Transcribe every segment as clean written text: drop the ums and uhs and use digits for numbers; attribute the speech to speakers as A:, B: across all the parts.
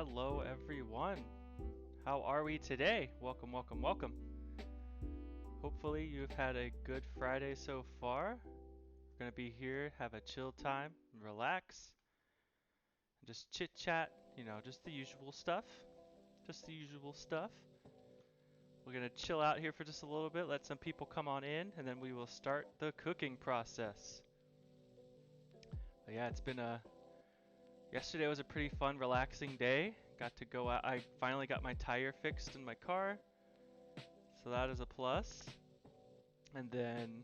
A: Hello, everyone. How are we today? Welcome, welcome, welcome. Hopefully, you've had a good Friday so far. We're going to be here, have a chill time, relax, and just chit chat, just the usual stuff. Just the usual stuff. We're going to chill out here for just a little bit, let some people come on in, and then we will start the cooking process. But yeah, yesterday was a pretty fun, relaxing day. Got to go out. I finally got my tire fixed in my car, so that is a plus. And then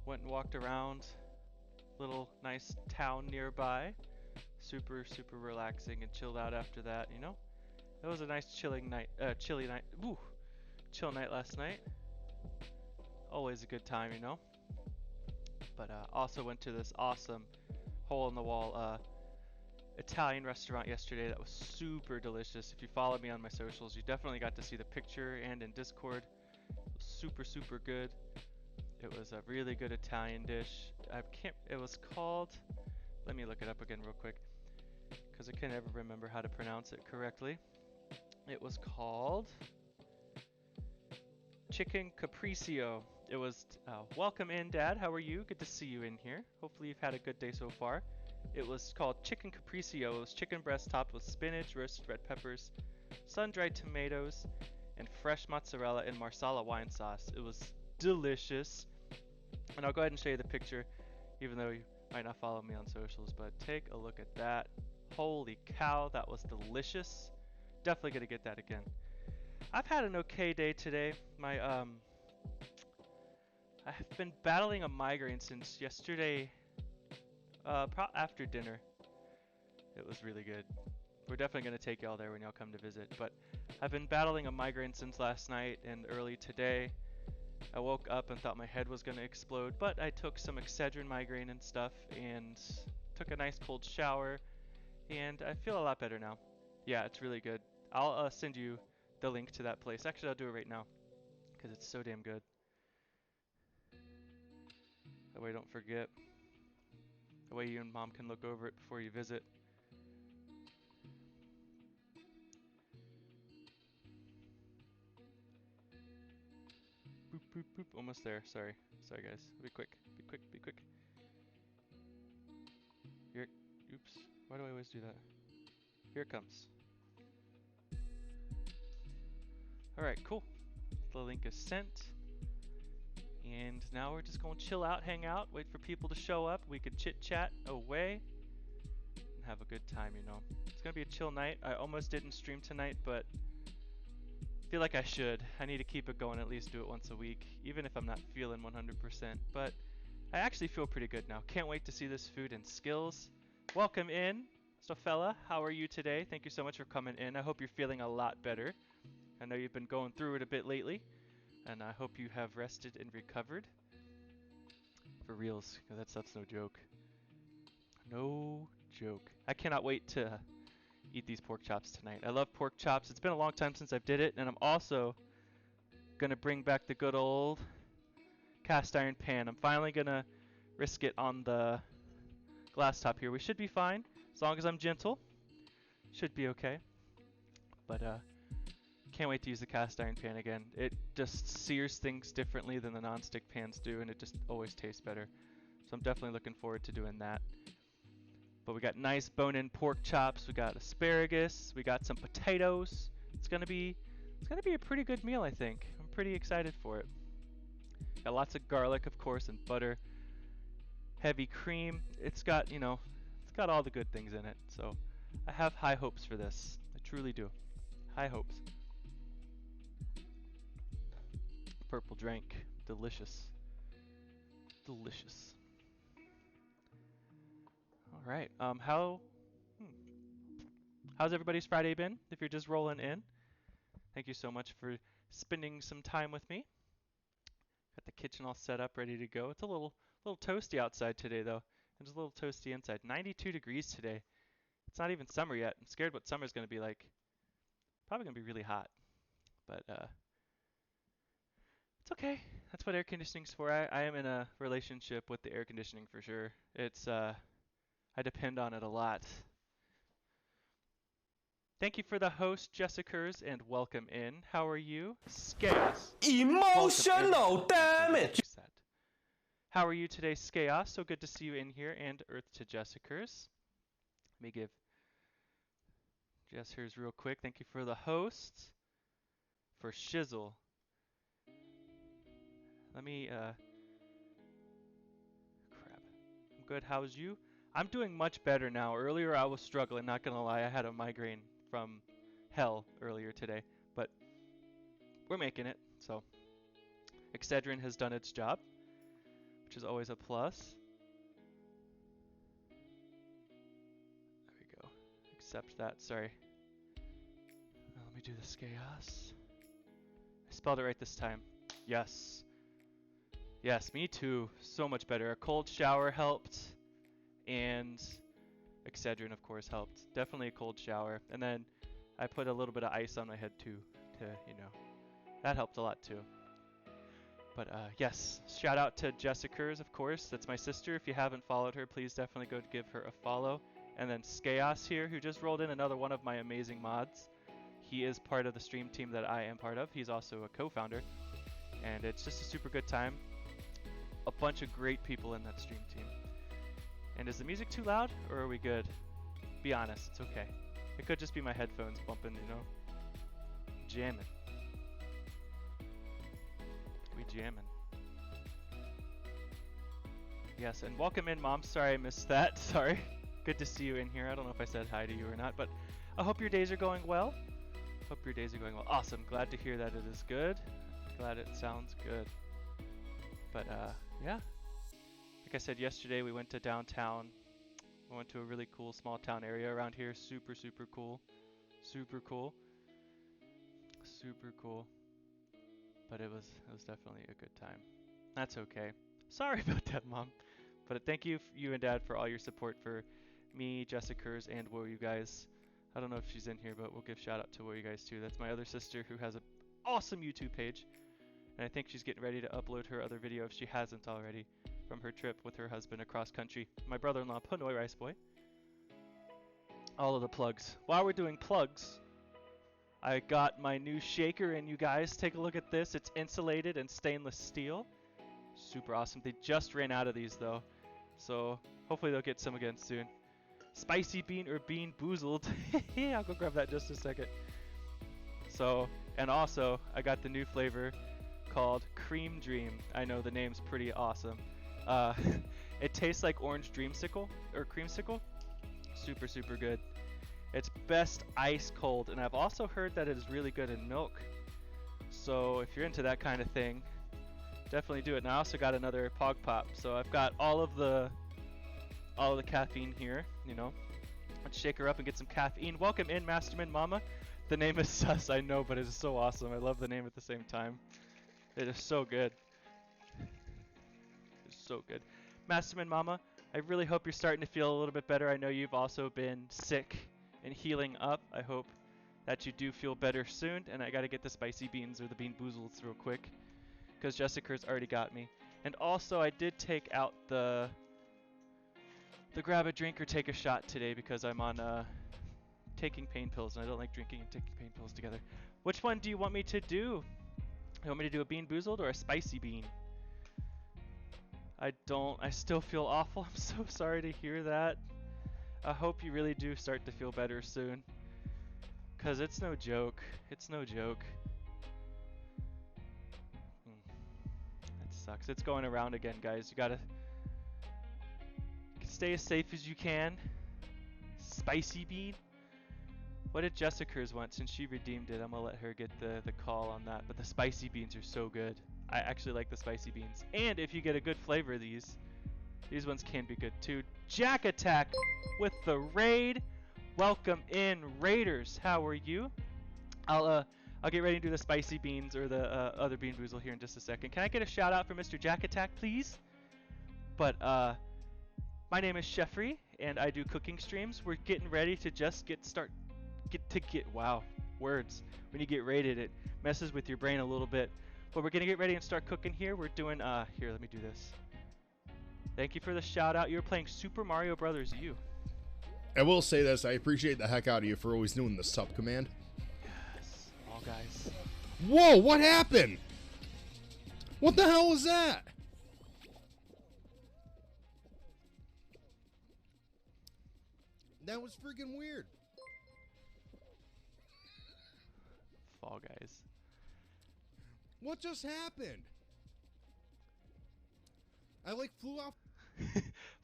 A: went and walked around little nice town nearby. Super, super relaxing and chilled out after that, It was a nice chilling night, chilly night. Woo! Chill night last night. Always a good time. But also went to this awesome hole-in-the-wall Italian restaurant yesterday that was super delicious. If you follow me on my socials, you definitely got to see the picture and in Discord. It was super, super good. It was a really good Italian dish. It was called, let me look it up again real quick, because I can never remember how to pronounce it correctly. It was called Chicken Capriccio. It was, welcome in, Dad. How are you? Good to see you in here. Hopefully you've had a good day so far. It was called Chicken Capriccio. It was chicken breast topped with spinach, roasted red peppers, sun-dried tomatoes, and fresh mozzarella and marsala wine sauce. It was delicious. And I'll go ahead and show you the picture, even though you might not follow me on socials, but take a look at that. Holy cow, that was delicious. Definitely gonna get that again. I've had an okay day today. I have been battling a migraine since yesterday, after dinner. It was really good. We're definitely going to take y'all there when y'all come to visit. But I've been battling a migraine since last night and early today. I woke up and thought my head was going to explode, but I took some Excedrin migraine and stuff and took a nice cold shower, and I feel a lot better now. Yeah, it's really good. I'll send you the link to that place. Actually, I'll do it right now because it's so damn good. That way I don't forget. That way you and Mom can look over it before you visit. Boop, boop, boop. Almost there. Sorry. Sorry, guys. Be quick. Be quick. Be quick. Here. Oops. Why do I always do that? Here it comes. Alright, cool. The link is sent. And now we're just going to chill out, hang out, wait for people to show up. We could chit-chat away and have a good time, It's going to be a chill night. I almost didn't stream tonight, but I feel like I should. I need to keep it going, at least do it once a week, even if I'm not feeling 100%. But I actually feel pretty good now. Can't wait to see this food and skills. Welcome in, Stofella. How are you today? Thank you so much for coming in. I hope you're feeling a lot better. I know you've been going through it a bit lately, and I hope you have rested and recovered. For reals, that's no joke. No joke. I cannot wait to eat these pork chops tonight. I love pork chops. It's been a long time since I've did it, and I'm also gonna bring back the good old cast iron pan. I'm finally gonna risk it on the glass top here. We should be fine as long as I'm gentle. Should be okay. But can't wait to use the cast iron pan again. It just sears things differently than the non-stick pans do, and it just always tastes better. So I'm definitely looking forward to doing that. But we got nice bone-in pork chops, we got asparagus, we got some potatoes. It's gonna be a pretty good meal, I think. I'm pretty excited for it. Got lots of garlic, of course, and butter. Heavy cream. It's got all the good things in it. So I have high hopes for this. I truly do. High hopes. Purple drink. Delicious. Delicious. All right. How's everybody's Friday been? If you're just rolling in, thank you so much for spending some time with me. Got the kitchen all set up, ready to go. It's a little toasty outside today, though. It's a little toasty inside. 92 degrees today. It's not even summer yet. I'm scared what summer's going to be like. Probably going to be really hot. But it's okay. That's what air conditioning's for. I am in a relationship with the air conditioning for sure. I depend on it a lot. Thank you for the host, Jessicers, and welcome in. How are you? Chaos.
B: Emotional damage.
A: How are you today, Chaos? So good to see you in here, and Earth to Jessicers. Let me give Jessicers real quick. Thank you for the host. For Shizzle. Let me, crap. I'm good, how's you? I'm doing much better now. Earlier I was struggling, not gonna lie. I had a migraine from hell earlier today. But we're making it, so. Excedrin has done its job, which is always a plus. There we go. Accept that, sorry. Now let me do this chaos. I spelled it right this time. Yes. Yes, me too. So much better. A cold shower helped, and Excedrin, of course, helped. Definitely a cold shower. And then I put a little bit of ice on my head too, to, you know, that helped a lot too. But yes, shout out to Jessicers, of course. That's my sister. If you haven't followed her, please definitely go give her a follow. And then Chaos here, who just rolled in, another one of my amazing mods. He is part of the stream team that I am part of. He's also a co-founder. And it's just a super good time. A bunch of great people in that stream team. And is the music too loud, or are we good? Be honest, it's okay. It could just be my headphones bumping, you know? Jamming. We jamming. Yes, and welcome in, Mom. Sorry I missed that. Sorry. Good to see you in here. I don't know if I said hi to you or not, but I hope your days are going well. Hope your days are going well. Awesome. Glad to hear that it is good. Glad it sounds good. But yeah. Like I said yesterday, we went to downtown. We went to a really cool small town area around here. Super, super cool. Super cool. Super cool. But it was definitely a good time. That's okay. Sorry about that, Mom. But thank you, you and Dad, for all your support for me, Jessicers, and Woe You Guys. I don't know if she's in here, but we'll give shout out to Woe You Guys too. That's my other sister who has an awesome YouTube page. And I think she's getting ready to upload her other video if she hasn't already from her trip with her husband across country. My brother-in-law, Panoy Rice Boy. All of the plugs. While we're doing plugs, I got my new shaker, and you guys, take a look at this. It's insulated and stainless steel. Super awesome. They just ran out of these though, so hopefully they'll get some again soon. Spicy bean or bean boozled. I'll go grab that in just a second. So, and also I got the new flavor called Cream Dream. I know the name's pretty awesome. It tastes like orange dreamsicle or creamsicle. Super, super good. It's best ice cold, and I've also heard that it is really good in milk. So if you're into that kind of thing, definitely do it. And I also got another Pog Pop, so I've got all of the caffeine here. You know, let's shake her up and get some caffeine. Welcome in, Masterman Mama. The name is sus, I know, but it is so awesome. I love the name at the same time. It is so good. It's so good. Masterman Mama, I really hope you're starting to feel a little bit better. I know you've also been sick and healing up. I hope that you do feel better soon. And I gotta get the spicy beans or the bean boozles real quick, because Jessica's already got me. And also I did take out the grab a drink or take a shot today, because I'm on taking pain pills, and I don't like drinking and taking pain pills together. Which one do you want me to do? You want me to do a bean boozled or a spicy bean? I still feel awful. I'm so sorry to hear that. I hope you really do start to feel better soon, because it's no joke. It's no joke. That sucks. It's going around again, guys. You gotta stay as safe as you can. Spicy bean? What did Jessicers want? Since she redeemed it, I'm gonna let her get the call on that. But the spicy beans are so good. I actually like the spicy beans. And if you get a good flavor of these ones can be good too. Jack Attack with the raid. Welcome in, Raiders. How are you? I'll get ready to do the spicy beans or the other bean boozle here in just a second. Can I get a shout out for Mr. Jack Attack, please? But my name is Sheffrey, and I do cooking streams. We're getting ready to just wow, words. When you get raided, it messes with your brain a little bit. But we're gonna get ready and start cooking here. We're doing here, let me do this. Thank you for the shout out. You're playing Super Mario Brothers U.
C: I will say this, I appreciate the heck out of you for always doing the sub command.
A: Yes, all guys.
C: Whoa, what happened? What the hell was that? That was freaking weird.
A: Fall Guys.
C: What just happened? I like flew off.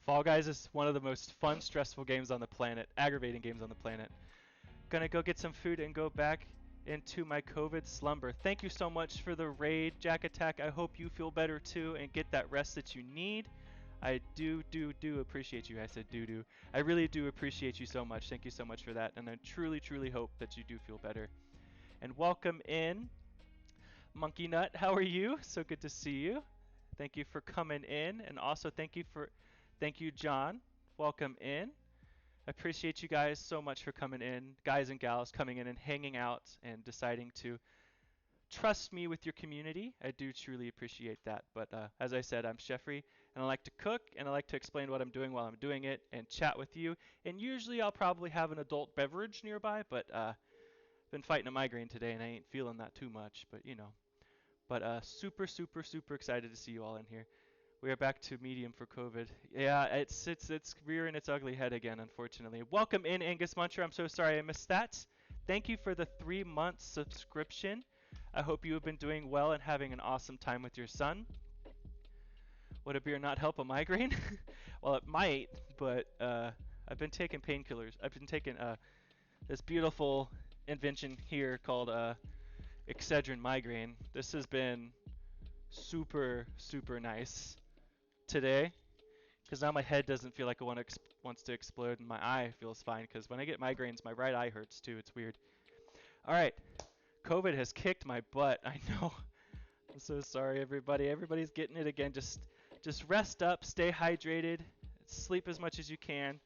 A: Fall Guys is one of the most fun, stressful games on the planet. Aggravating games on the planet. Gonna go get some food and go back into my COVID slumber. Thank you so much for the raid, Jack Attack. I hope you feel better too and get that rest that you need. I do appreciate you. I said do. I really do appreciate you so much. Thank you so much for that. And I truly hope that you do feel better. And welcome in, Monkey Nut. How are you? So good to see you. Thank you for coming in. And also thank you, John. Welcome in. I appreciate you guys so much for coming in, guys and gals coming in and hanging out and deciding to trust me with your community. I do truly appreciate that. But as I said, I'm Jeffrey, and I like to cook, and I like to explain what I'm doing while I'm doing it, and chat with you. And usually I'll probably have an adult beverage nearby, but been fighting a migraine today, and I ain't feeling that too much. But you know, super excited to see you all in here. We are back to medium for COVID. Yeah, it's rearing its ugly head again, unfortunately. Welcome in, Angus Muncher. I'm so sorry I missed that. Thank you for the 3-month subscription. I hope you have been doing well and having an awesome time with your son. Would a beer not help a migraine? Well, it might, but I've been taking painkillers. I've been taking this beautiful invention here called Excedrin migraine. This has been super nice today, because now my head doesn't feel like it wants to explode, and my eye feels fine, because when I get migraines, my right eye hurts too. It's weird. All right. COVID has kicked my butt. I know. I'm so sorry, everybody. Everybody's getting it again. Just rest up, stay hydrated, sleep as much as you can,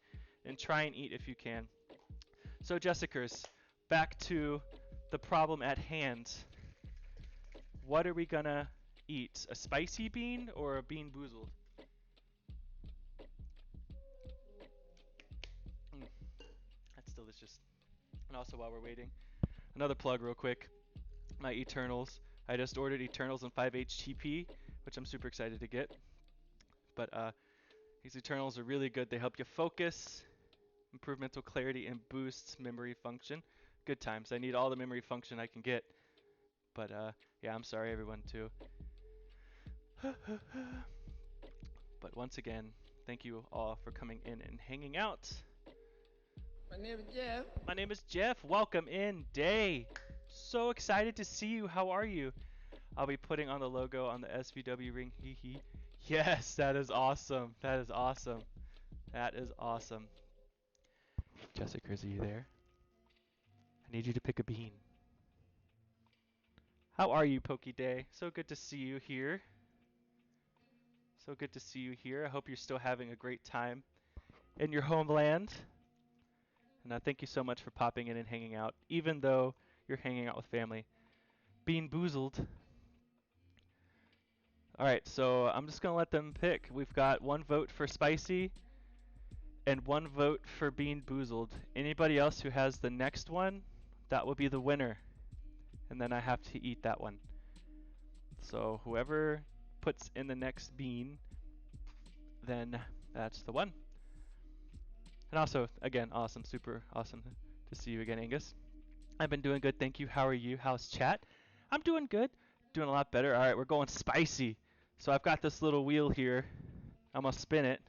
A: and try and eat if you can. So, Jessicas, back to the problem at hand. What are we gonna eat? A spicy bean or a bean boozled? That's delicious. And also, while we're waiting, another plug real quick. My Eternals. I just ordered Eternals in 5-HTP, which I'm super excited to get. But these Eternals are really good. They help you focus, improve mental clarity, and boost memory function. Good times. I need all the memory function I can get. But yeah, I'm sorry everyone too. But once again, thank you all for coming in and hanging out.
B: My name is Jeff.
A: My name is Jeff. Welcome in, Day. So excited to see you. How are you? I'll be putting on the logo on the SVW ring. Hee hee. Yes, that is awesome. That is awesome. That is awesome. Jessica, are you there? I need you to pick a bean. How are you, Pokey Day? So good to see you here. So good to see you here. I hope you're still having a great time in your homeland. And thank you so much for popping in and hanging out, even though you're hanging out with family. Bean boozled. Alright, so I'm just going to let them pick. We've got 1 vote for spicy and 1 vote for bean boozled. Anybody else who has the next one, that will be the winner. And then I have to eat that one. So whoever puts in the next bean, then that's the one. And also, again, awesome, super awesome to see you again, Angus. I've been doing good, thank you. How are you? How's chat? I'm doing good. Doing a lot better. Alright, we're going spicy. So I've got this little wheel here. I'm going to spin it.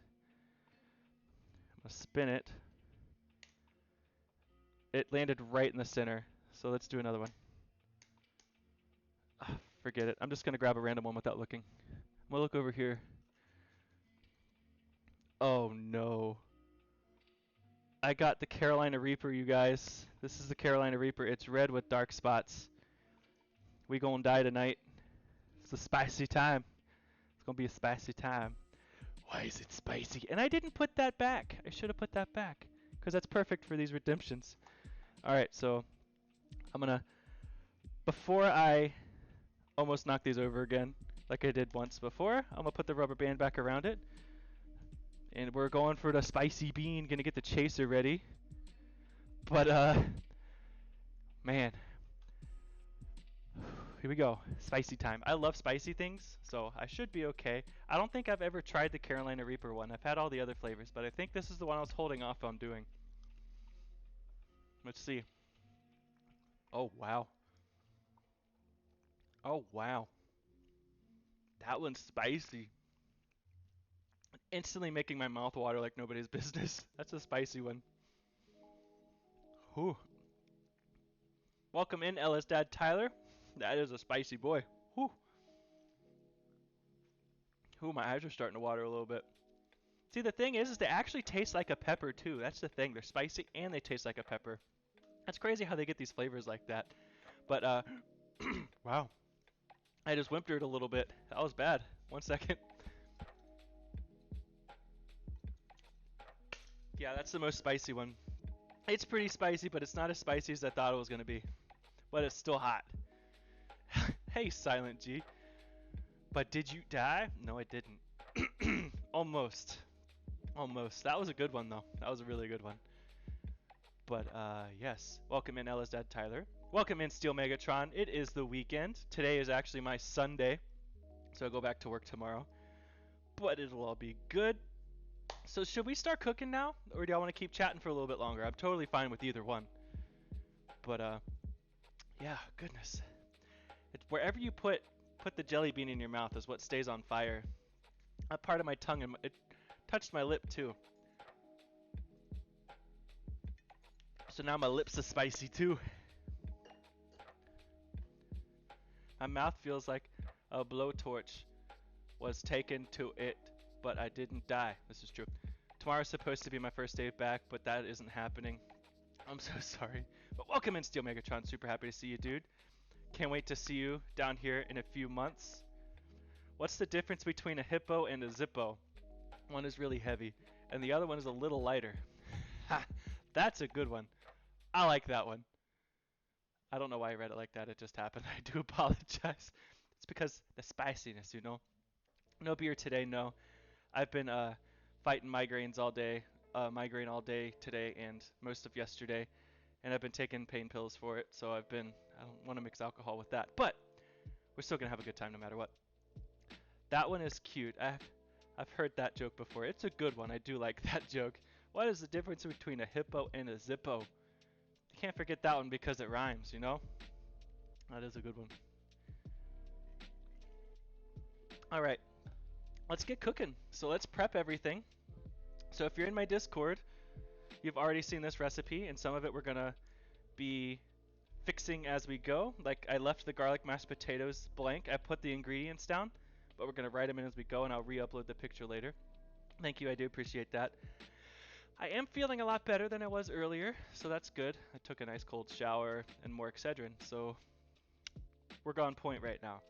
A: It landed right in the center. So let's do another one. Forget it. I'm just going to grab a random one without looking. I'm going to look over here. Oh no. I got the Carolina Reaper, you guys. This is the Carolina Reaper. It's red with dark spots. We gonna die tonight. It's a spicy time. It's gonna be a spicy time. Why is it spicy? And I didn't put that back. I should have put that back, because that's perfect for these redemptions. Alright, so I'm gonna, before I almost knock these over again, like I did once before, I'm gonna put the rubber band back around it. And we're going for the spicy bean. Gonna get the chaser ready. But, man. Here we go. Spicy time. I love spicy things, so I should be okay. I don't think I've ever tried the Carolina Reaper one. I've had all the other flavors, but I think this is the one I was holding off on doing. Let's see. Oh, wow. Oh, wow. That one's spicy. Instantly making my mouth water like nobody's business. That's a spicy one. Whew. Welcome in, Ella's dad, Tyler. That is a spicy boy. Whew. Ooh, my eyes are starting to water a little bit. See, the thing is they actually taste like a pepper, too. That's the thing. They're spicy and they taste like a pepper. That's crazy how they get these flavors like that. But, wow. I just whimpered a little bit. That was bad. 1 second. Yeah, that's the most spicy one. It's pretty spicy, but it's not as spicy as I thought it was going to be. But it's still hot. Hey, Silent G. But did you die? No, I didn't. Almost. Almost. That was a good one, though. That was a really good one. But, yes. Welcome in, Ella's dad, Tyler. Welcome in, Steel Megatron. It is the weekend. Today is actually my Sunday. So I'll go back to work tomorrow. But it'll all be good. So should we start cooking now? Or do y'all want to keep chatting for a little bit longer? I'm totally fine with either one. But, yeah, goodness. Wherever you put the jelly bean in your mouth is what stays on fire. That part of my tongue, and it touched my lip too. So now my lips are spicy too. My mouth feels like a blowtorch was taken to it, but I didn't die. This is true. Tomorrow's supposed to be my first day back, but that isn't happening. I'm so sorry. But welcome in, Steel Megatron. Super happy to see you, dude. Can't wait to see you down here in a few months. What's the difference between a hippo and a zippo? One is really heavy, and the other one is a little lighter. Ha! That's a good one. I like that one. I don't know why I read it like that. It just happened. I do apologize. It's because the spiciness, you know. No beer today, no. I've been fighting migraines all day. Migraine all day today and most of yesterday. And I've been taking pain pills for it. So I don't want to mix alcohol with that. But we're still going to have a good time no matter what. That one is cute. I've heard that joke before. It's a good one. I do like that joke. What is the difference between a hippo and a zippo? You can't forget that one because it rhymes, you know? That is a good one. All right. Let's get cooking. So let's prep everything. So if you're in my Discord, you've already seen this recipe, and some of it we're going to be fixing as we go. Like I left the garlic mashed potatoes blank. I put the ingredients down, but we're going to write them in as we go, and I'll re-upload the picture later. Thank you. I do appreciate that. I am feeling a lot better than I was earlier, so that's good. I took a nice cold shower and more Excedrin, so we're on point right now.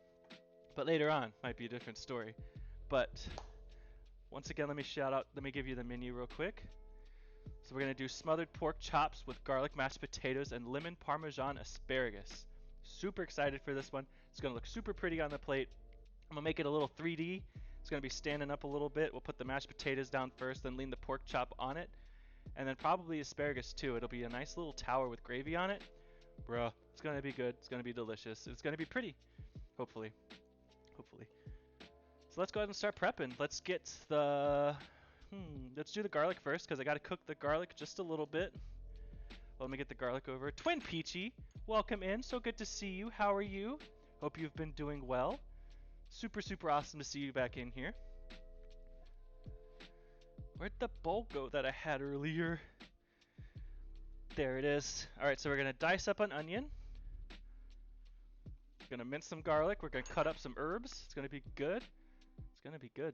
A: But later on might be a different story. But once again, let me give you the menu real quick. So we're going to do smothered pork chops with garlic mashed potatoes and lemon Parmesan asparagus. Super excited for this one. It's going to look super pretty on the plate. I'm going to make it a little 3D. It's going to be standing up a little bit. We'll put the mashed potatoes down first, then lean the pork chop on it. And then probably asparagus too. It'll be a nice little tower with gravy on it. Bruh, it's going to be good. It's going to be delicious. It's going to be pretty. Hopefully. Hopefully. So let's go ahead and start prepping. Let's get let's do the garlic first because I got to cook the garlic just a little bit. Let me get the garlic over. Twin Peachy, welcome in. So good to see you. How are you? Hope you've been doing well. Super, super awesome to see you back in here. Where'd the bowl go that I had earlier? There it is. Alright, so we're going to dice up an onion. We're going to mince some garlic. We're going to cut up some herbs. It's going to be good. It's going to be good.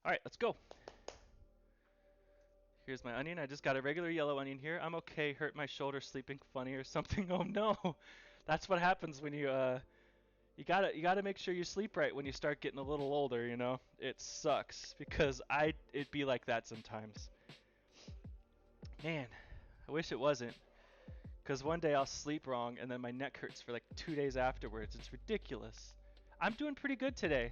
A: Alright, let's go. Here's my onion. I just got a regular yellow onion here. I'm okay. Hurt my shoulder sleeping funny or something. Oh no. That's what happens when you gotta make sure you sleep right when you start getting a little older, you know? It sucks because it'd be like that sometimes. Man, I wish it wasn't. Because one day I'll sleep wrong and then my neck hurts for like 2 days afterwards. It's ridiculous. I'm doing pretty good today.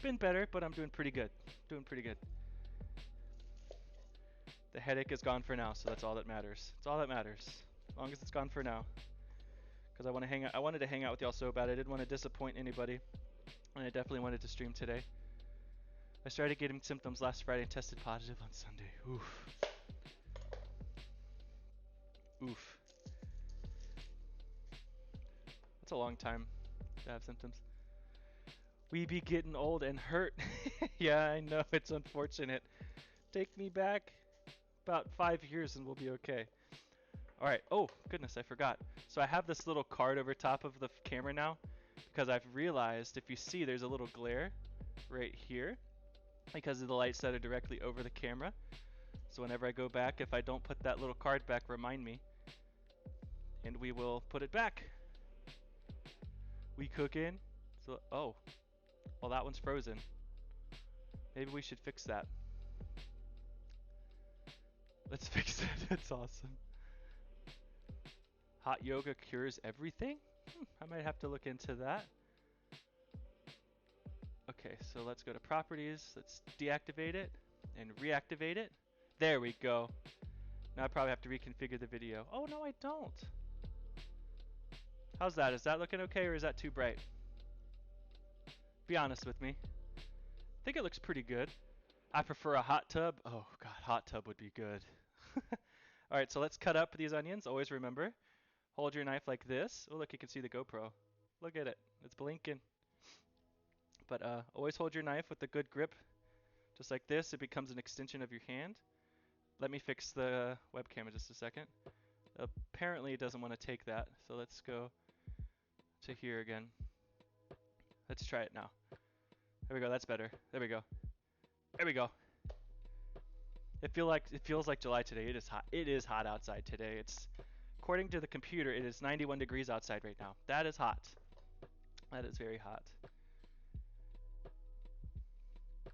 A: Been better, but I'm doing pretty good. Doing pretty good. The headache is gone for now, so that's all that matters. It's all that matters. As long as it's gone for now. Because I wanted to hang out with y'all so bad. I didn't want to disappoint anybody. And I definitely wanted to stream today. I started getting symptoms last Friday and tested positive on Sunday. Oof. Oof. That's a long time to have symptoms. We be getting old and hurt. Yeah, I know. It's unfortunate. Take me back about 5 years and we'll be okay. Alright. Oh, goodness, I forgot. So I have this little card over top of the camera now because I've realized, if you see, there's a little glare right here because of the lights that are directly over the camera. So whenever I go back, if I don't put that little card back, remind me. And we will put it back. We cooking. So, oh. Well, that one's frozen. Maybe we should fix that. Let's fix it. That's awesome. Hot yoga cures everything? I might have to look into that. Okay, so let's go to properties. Let's deactivate it and reactivate it. There we go. Now I probably have to reconfigure the video. Oh, no, I don't. How's that? Is that looking okay or is that too bright? Be honest with me. I think it looks pretty good. I prefer a hot tub. Oh, God, hot tub would be good. Alright, so let's cut up these onions. Always remember, hold your knife like this. Oh, look, you can see the GoPro. Look at it. It's blinking. But always hold your knife with a good grip. Just like this, it becomes an extension of your hand. Let me fix the webcam in just a second. Apparently it doesn't want to take that, so let's go to here again. Let's try it now. There we go, that's better. There we go. There we go. It feels like July today. It is hot. It is hot outside today. It's, according to the computer, it is 91 degrees outside right now. That is hot. That is very hot. I'm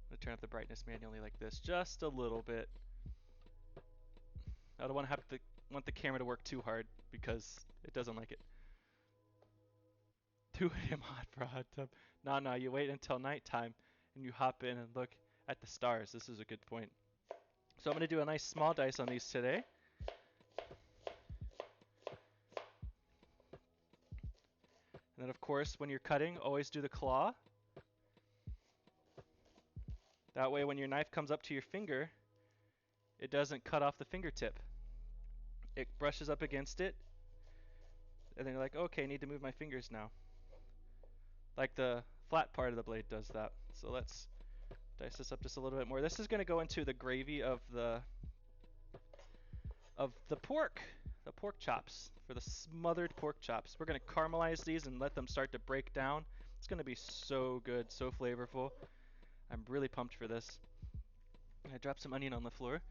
A: gonna turn up the brightness manually like this, just a little bit. I don't want the camera to work too hard because it doesn't like it. Too damn hot for a hot tub. No, you wait until nighttime and you hop in and look at the stars. This is a good point. So I'm going to do a nice small dice on these today. And then of course, when you're cutting, always do the claw. That way when your knife comes up to your finger, it doesn't cut off the fingertip. It brushes up against it, and then you're like, okay, I need to move my fingers now. Like the flat part of the blade does that. So let's dice this up just a little bit more. This is going to go into the gravy of the pork, the pork chops, for the smothered pork chops. We're going to caramelize these and let them start to break down. It's going to be so good, so flavorful. I'm really pumped for this. I dropped some onion on the floor.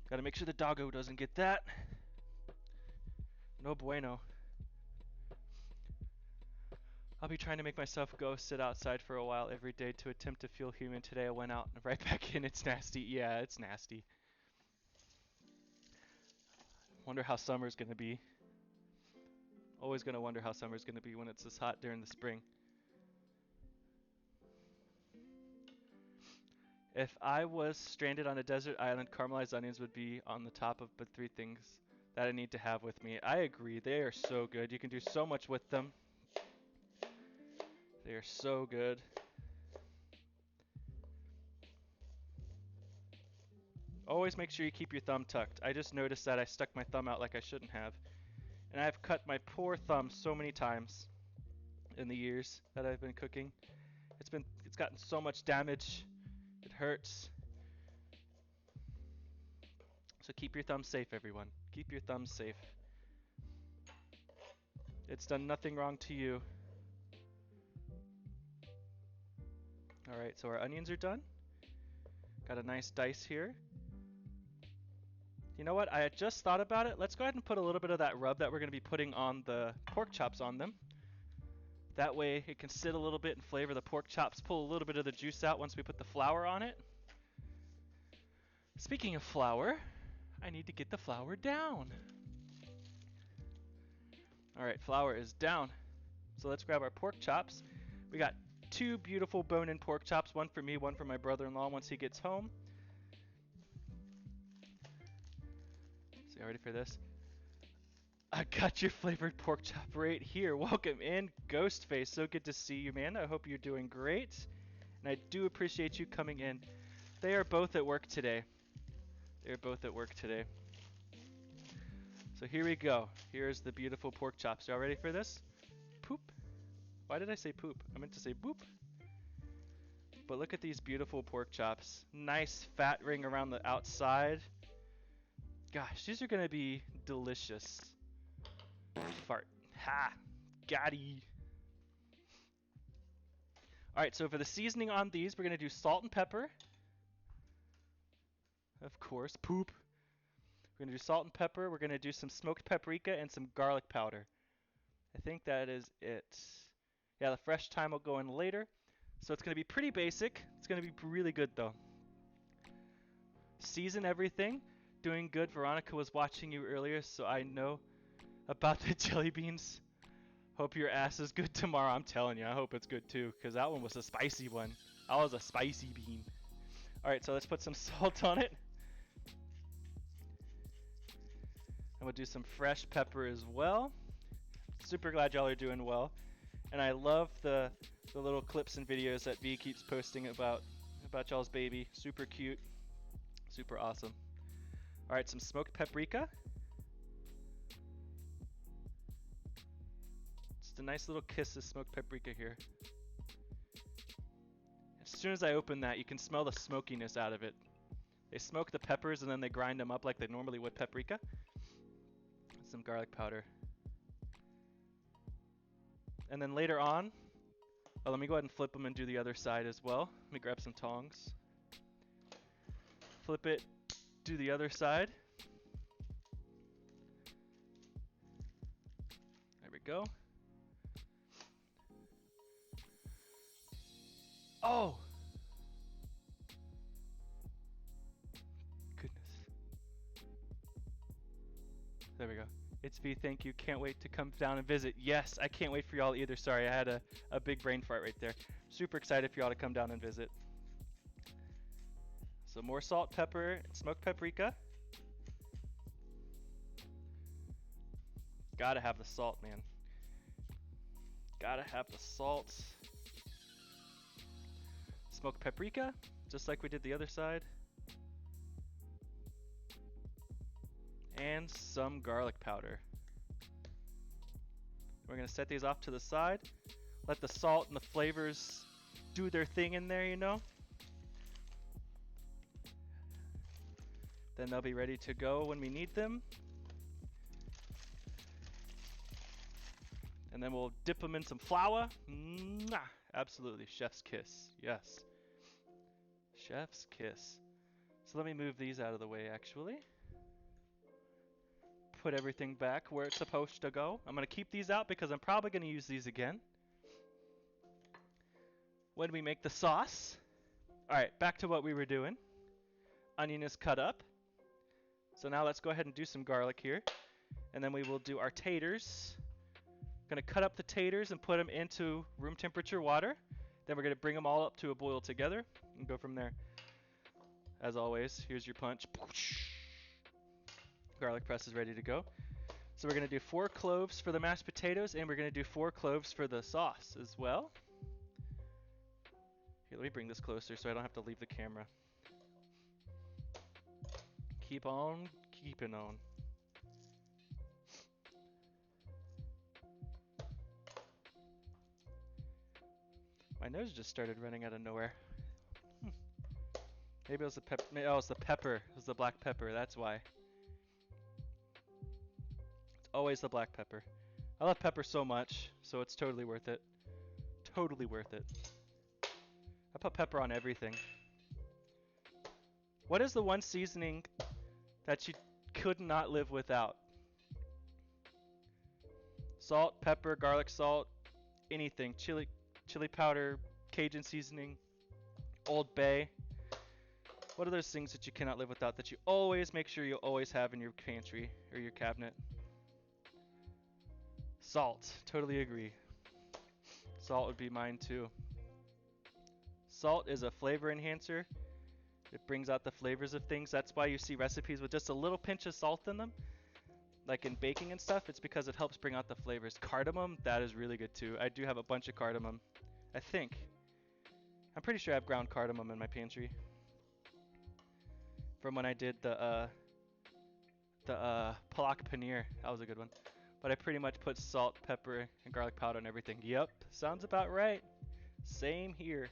A: Got to make sure the doggo doesn't get that. No bueno. I'll be trying to make myself go sit outside for a while every day to attempt to feel human. Today I went out and right back in. It's nasty. Yeah, it's nasty. Wonder how summer's gonna be. Always gonna wonder how summer's gonna be when it's this hot during the spring. If I was stranded on a desert island, caramelized onions would be on the top of the 3 things that I need to have with me. I agree. They are so good. You can do so much with them. They are so good. Always make sure you keep your thumb tucked. I just noticed that I stuck my thumb out like I shouldn't have. And I've cut my poor thumb so many times in the years that I've been cooking. It's gotten so much damage. It hurts. So keep your thumb safe, everyone. Keep your thumb safe. It's done nothing wrong to you. Alright, so our onions are done. Got a nice dice here. You know what? I had just thought about it. Let's go ahead and put a little bit of that rub that we're going to be putting on the pork chops on them. That way it can sit a little bit and flavor the pork chops, pull a little bit of the juice out once we put the flour on it. Speaking of flour, I need to get the flour down. Alright, flour is down. So let's grab our pork chops. We got 2 beautiful bone-in pork chops, one for me, one for my brother-in-law once he gets home. Y'all ready for this? I got your flavored pork chop right here. Welcome in, Ghostface. So good to see you, man. I hope you're doing great. And I do appreciate you coming in. They are both at work today. They're both at work today. So here we go. Here's the beautiful pork chops. Y'all ready for this? Poop. Why did I say poop? I meant to say boop. But look at these beautiful pork chops. Nice fat ring around the outside. Gosh, these are going to be delicious. Fart. Ha! Gotty. Alright, so for the seasoning on these, we're going to do salt and pepper. Of course, poop. We're going to do salt and pepper. We're going to do some smoked paprika and some garlic powder. I think that is it. Yeah, the fresh thyme will go in later. So it's going to be pretty basic. It's going to be really good, though. Season everything. Doing good. Veronica was watching you earlier, so I know about the jelly beans. Hope your ass is good tomorrow. I'm telling you, I hope it's good too, because that one was a spicy one. That was a spicy bean. Alright, so let's put some salt on it. I'm going to do some fresh pepper as well. Super glad y'all are doing well. And I love the little clips and videos that V keeps posting about y'all's baby. Super cute. Super awesome. Alright, some smoked paprika. Just a nice little kiss of smoked paprika here. As soon as I open that, you can smell the smokiness out of it. They smoke the peppers and then they grind them up like they normally would paprika. Some garlic powder. And then later on, let me go ahead and flip them and do the other side as well. Let me grab some tongs. Flip it, do the other side. There we go. Oh! Goodness. There we go. It's V, thank you. Can't wait to come down and visit. Yes, I can't wait for y'all either. Sorry, I had a big brain fart right there. Super excited for y'all to come down and visit. So more salt, pepper, smoked paprika. Gotta have the salt, man. Gotta have the salt. Smoked paprika, just like we did the other side. And some garlic powder. We're going to set these off to the side. Let the salt and the flavors do their thing in there, you know. Then they'll be ready to go when we need them. And then we'll dip them in some flour. Mwah! Absolutely, chef's kiss. Yes. Chef's kiss. So let me move these out of the way, actually. Put everything back where it's supposed to go. I'm going to keep these out because I'm probably going to use these again. When we make the sauce. Alright, back to what we were doing. Onion is cut up. So now let's go ahead and do some garlic here. And then we will do our taters. Going to cut up the taters and put them into room temperature water. Then we're going to bring them all up to a boil together and go from there. As always, here's your punch. Garlic press is ready to go. So we're going to do 4 cloves for the mashed potatoes, and we're going to do 4 cloves for the sauce as well. Here, let me bring this closer so I don't have to leave the camera. Keep on keeping on. My nose just started running out of nowhere. Maybe it was the pepper. Oh, it's the pepper. It was the black pepper. That's why. It's always the black pepper. I love pepper so much, so it's totally worth it. Totally worth it. I put pepper on everything. What is the one seasoning that you could not live without? Salt, pepper, garlic salt, anything. Chili powder, Cajun seasoning, Old Bay. What are those things that you cannot live without that you always make sure you always have in your pantry or your cabinet? Salt. Totally agree. Salt would be mine too. Salt is a flavor enhancer. It brings out the flavors of things. That's why you see recipes with just a little pinch of salt in them. like in baking and stuff, it's because it helps bring out the flavors. Cardamom, that is really good too. I do have a bunch of cardamom. I think. I'm pretty sure I have ground cardamom in my pantry. From when I did the palak paneer. That was a good one. But I pretty much put salt, pepper, and garlic powder on everything. Yep, sounds about right. Same here.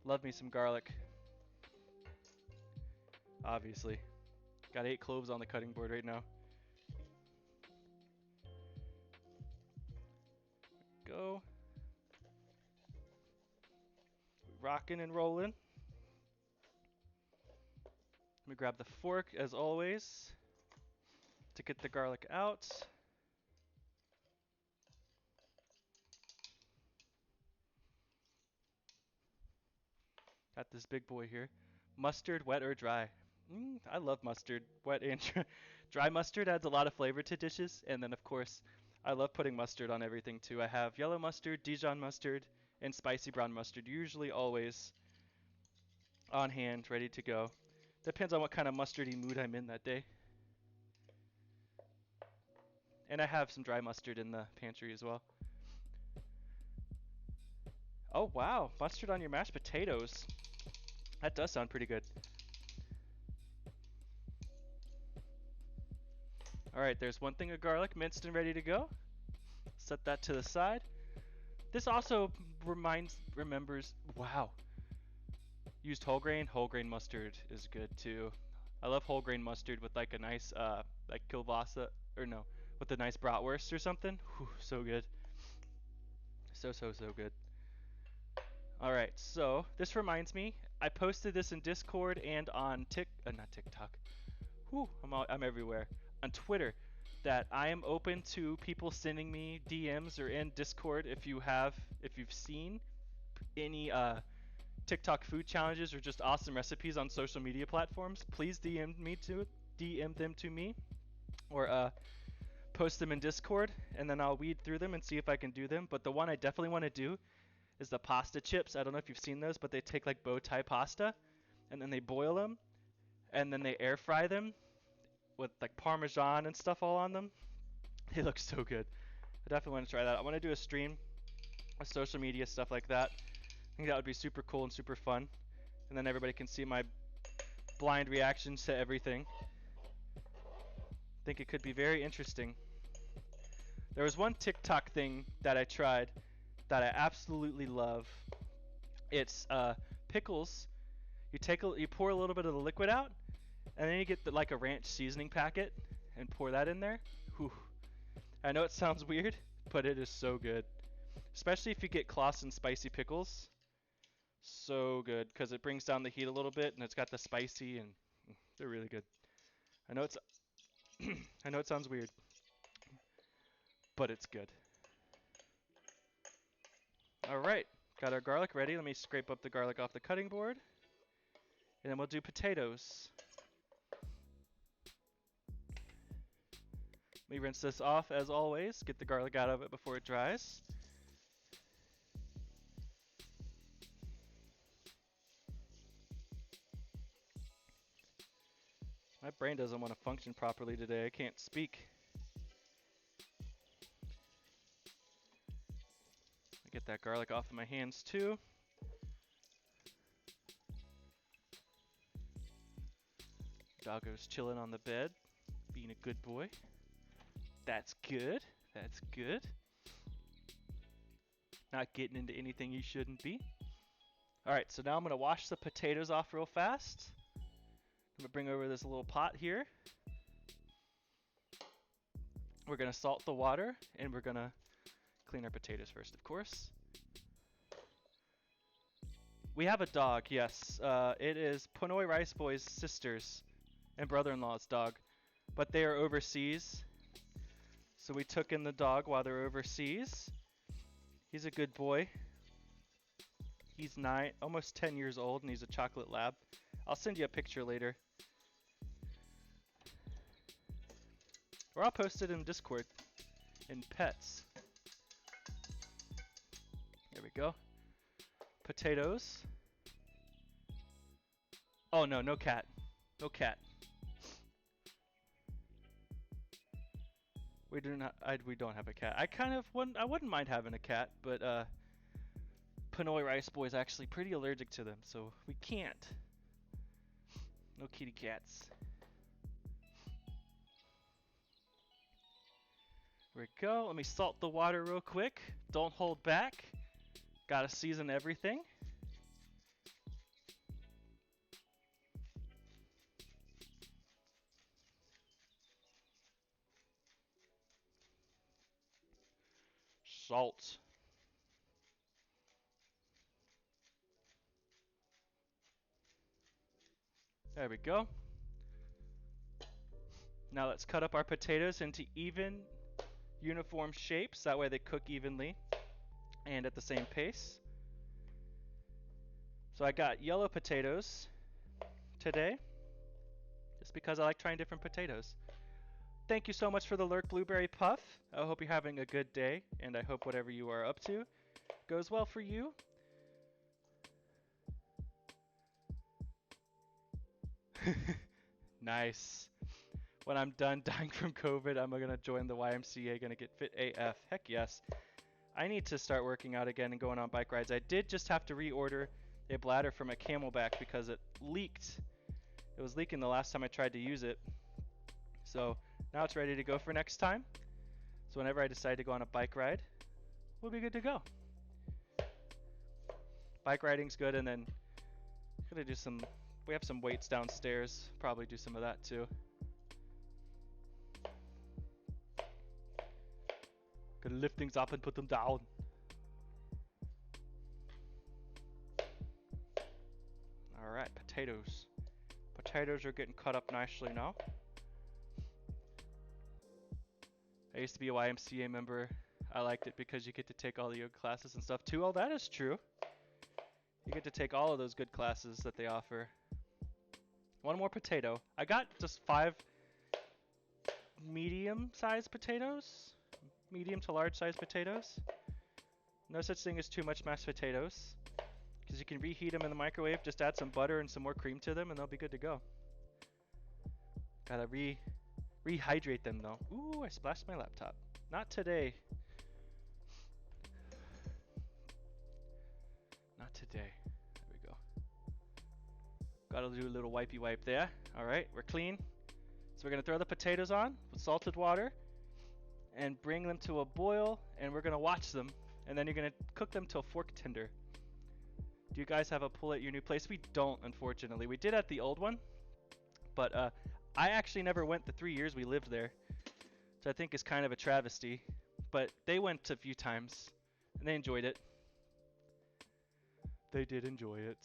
A: Love me some garlic. Obviously. Got 8 cloves on the cutting board right now. Go. Rocking and rolling. Let me grab the fork as always to get the garlic out. Got this big boy here. Mustard, wet or dry? I love mustard, wet and dry. Mustard adds a lot of flavor to dishes, and then of course, I love putting mustard on everything too. I have yellow mustard, Dijon mustard, and spicy brown mustard, usually always on hand, ready to go. Depends on what kind of mustardy mood I'm in that day. And I have some dry mustard in the pantry as well. Oh wow, mustard on your mashed potatoes. That does sound pretty good. Alright, there's one thing of garlic minced and ready to go. Set that to the side. This also remembers, wow. Used whole grain mustard is good too. I love whole grain mustard with like a nice, like kielbasa, or no, with a nice bratwurst or something. Whew, so good. So good. Alright, so this reminds me, I posted this in Discord and on not TikTok. Whew, I'm everywhere. On Twitter, that I am open to people sending me DMs or in Discord if you've seen any TikTok food challenges or just awesome recipes on social media platforms. Please DM them to me, or post them in Discord, and then I'll weed through them and see if I can do them. But the one I definitely want to do is the pasta chips. I don't know if you've seen those, but they take like bow tie pasta, and then they boil them, and then they air fry them with like Parmesan and stuff all on them. They look so good. I definitely want to try that. I want to do a stream with social media stuff like that. I think that would be super cool and super fun. And then everybody can see my blind reactions to everything. I think it could be very interesting. There was one TikTok thing that I tried that I absolutely love. It's pickles. You pour a little bit of the liquid out, and then you get like a ranch seasoning packet and pour that in there. Whew. I know it sounds weird, but it is so good. Especially if you get Clausen spicy pickles. So good, because it brings down the heat a little bit, and it's got the spicy, and they're really good. I know I know it sounds weird, but it's good. Alright, got our garlic ready. Let me scrape up the garlic off the cutting board. And then we'll do potatoes. Let me rinse this off as always. Get the garlic out of it before it dries. My brain doesn't want to function properly today. I can't speak. Get that garlic off of my hands too. Doggo's chilling on the bed, being a good boy. That's good. That's good. Not getting into anything you shouldn't be. Alright, so now I'm going to wash the potatoes off real fast. I'm going to bring over this little pot here. We're going to salt the water, and we're going to clean our potatoes first, of course. We have a dog, yes. It is Pinoy Rice Boy's sister's and brother-in-law's dog, but they are overseas. So we took in the dog while they're overseas. He's a good boy. He's almost 10 years old, and he's a chocolate lab. I'll send you a picture later. Or I'll post it in Discord. In pets. There we go. Potatoes. Oh no, no cat. No cat. We do not. We don't have a cat. I wouldn't mind having a cat, but Pinoy Rice Boy is actually pretty allergic to them, so we can't. No kitty cats. There we go. Let me salt the water real quick. Don't hold back. Gotta season everything. Salt. There we go. Now let's cut up our potatoes into even, uniform shapes. That way they cook evenly and at the same pace. So I got yellow potatoes today, just because I like trying different potatoes. Thank you so much for the Lurk Blueberry Puff. I hope you're having a good day, and I hope whatever you are up to goes well for you. Nice. When I'm done dying from COVID, I'm gonna join the YMCA, gonna get fit AF. Heck yes. I need to start working out again and going on bike rides. I did just have to reorder a bladder from a Camelback because it leaked. It was leaking the last time I tried to use it. So now it's ready to go for next time. So whenever I decide to go on a bike ride, we'll be good to go. Bike riding's good, and then gonna do some, we have some weights downstairs. Probably do some of that too. Gonna lift things up and put them down. Alright, potatoes. Potatoes are getting cut up nicely now. I used to be a YMCA member. I liked it because you get to take all the yoga classes and stuff too. Oh, that is true. You get to take all of those good classes that they offer. One more potato. I got just 5 medium-sized potatoes. Medium to large-sized potatoes. No such thing as too much mashed potatoes, because you can reheat them in the microwave. Just add some butter and some more cream to them, and they'll be good to go. Gotta rehydrate them though. Ooh, I splashed my laptop. Not today. Not today. There we go. Gotta do a little wipey wipe there. Alright, we're clean. So we're gonna throw the potatoes on with salted water and bring them to a boil, and we're gonna watch them, and then you're gonna cook them till fork tender. Do you guys have a pool at your new place? We don't, unfortunately. We did at the old one, but I actually never went the 3 years we lived there, which I think is kind of a travesty. But they went a few times, and they enjoyed it. They did enjoy it.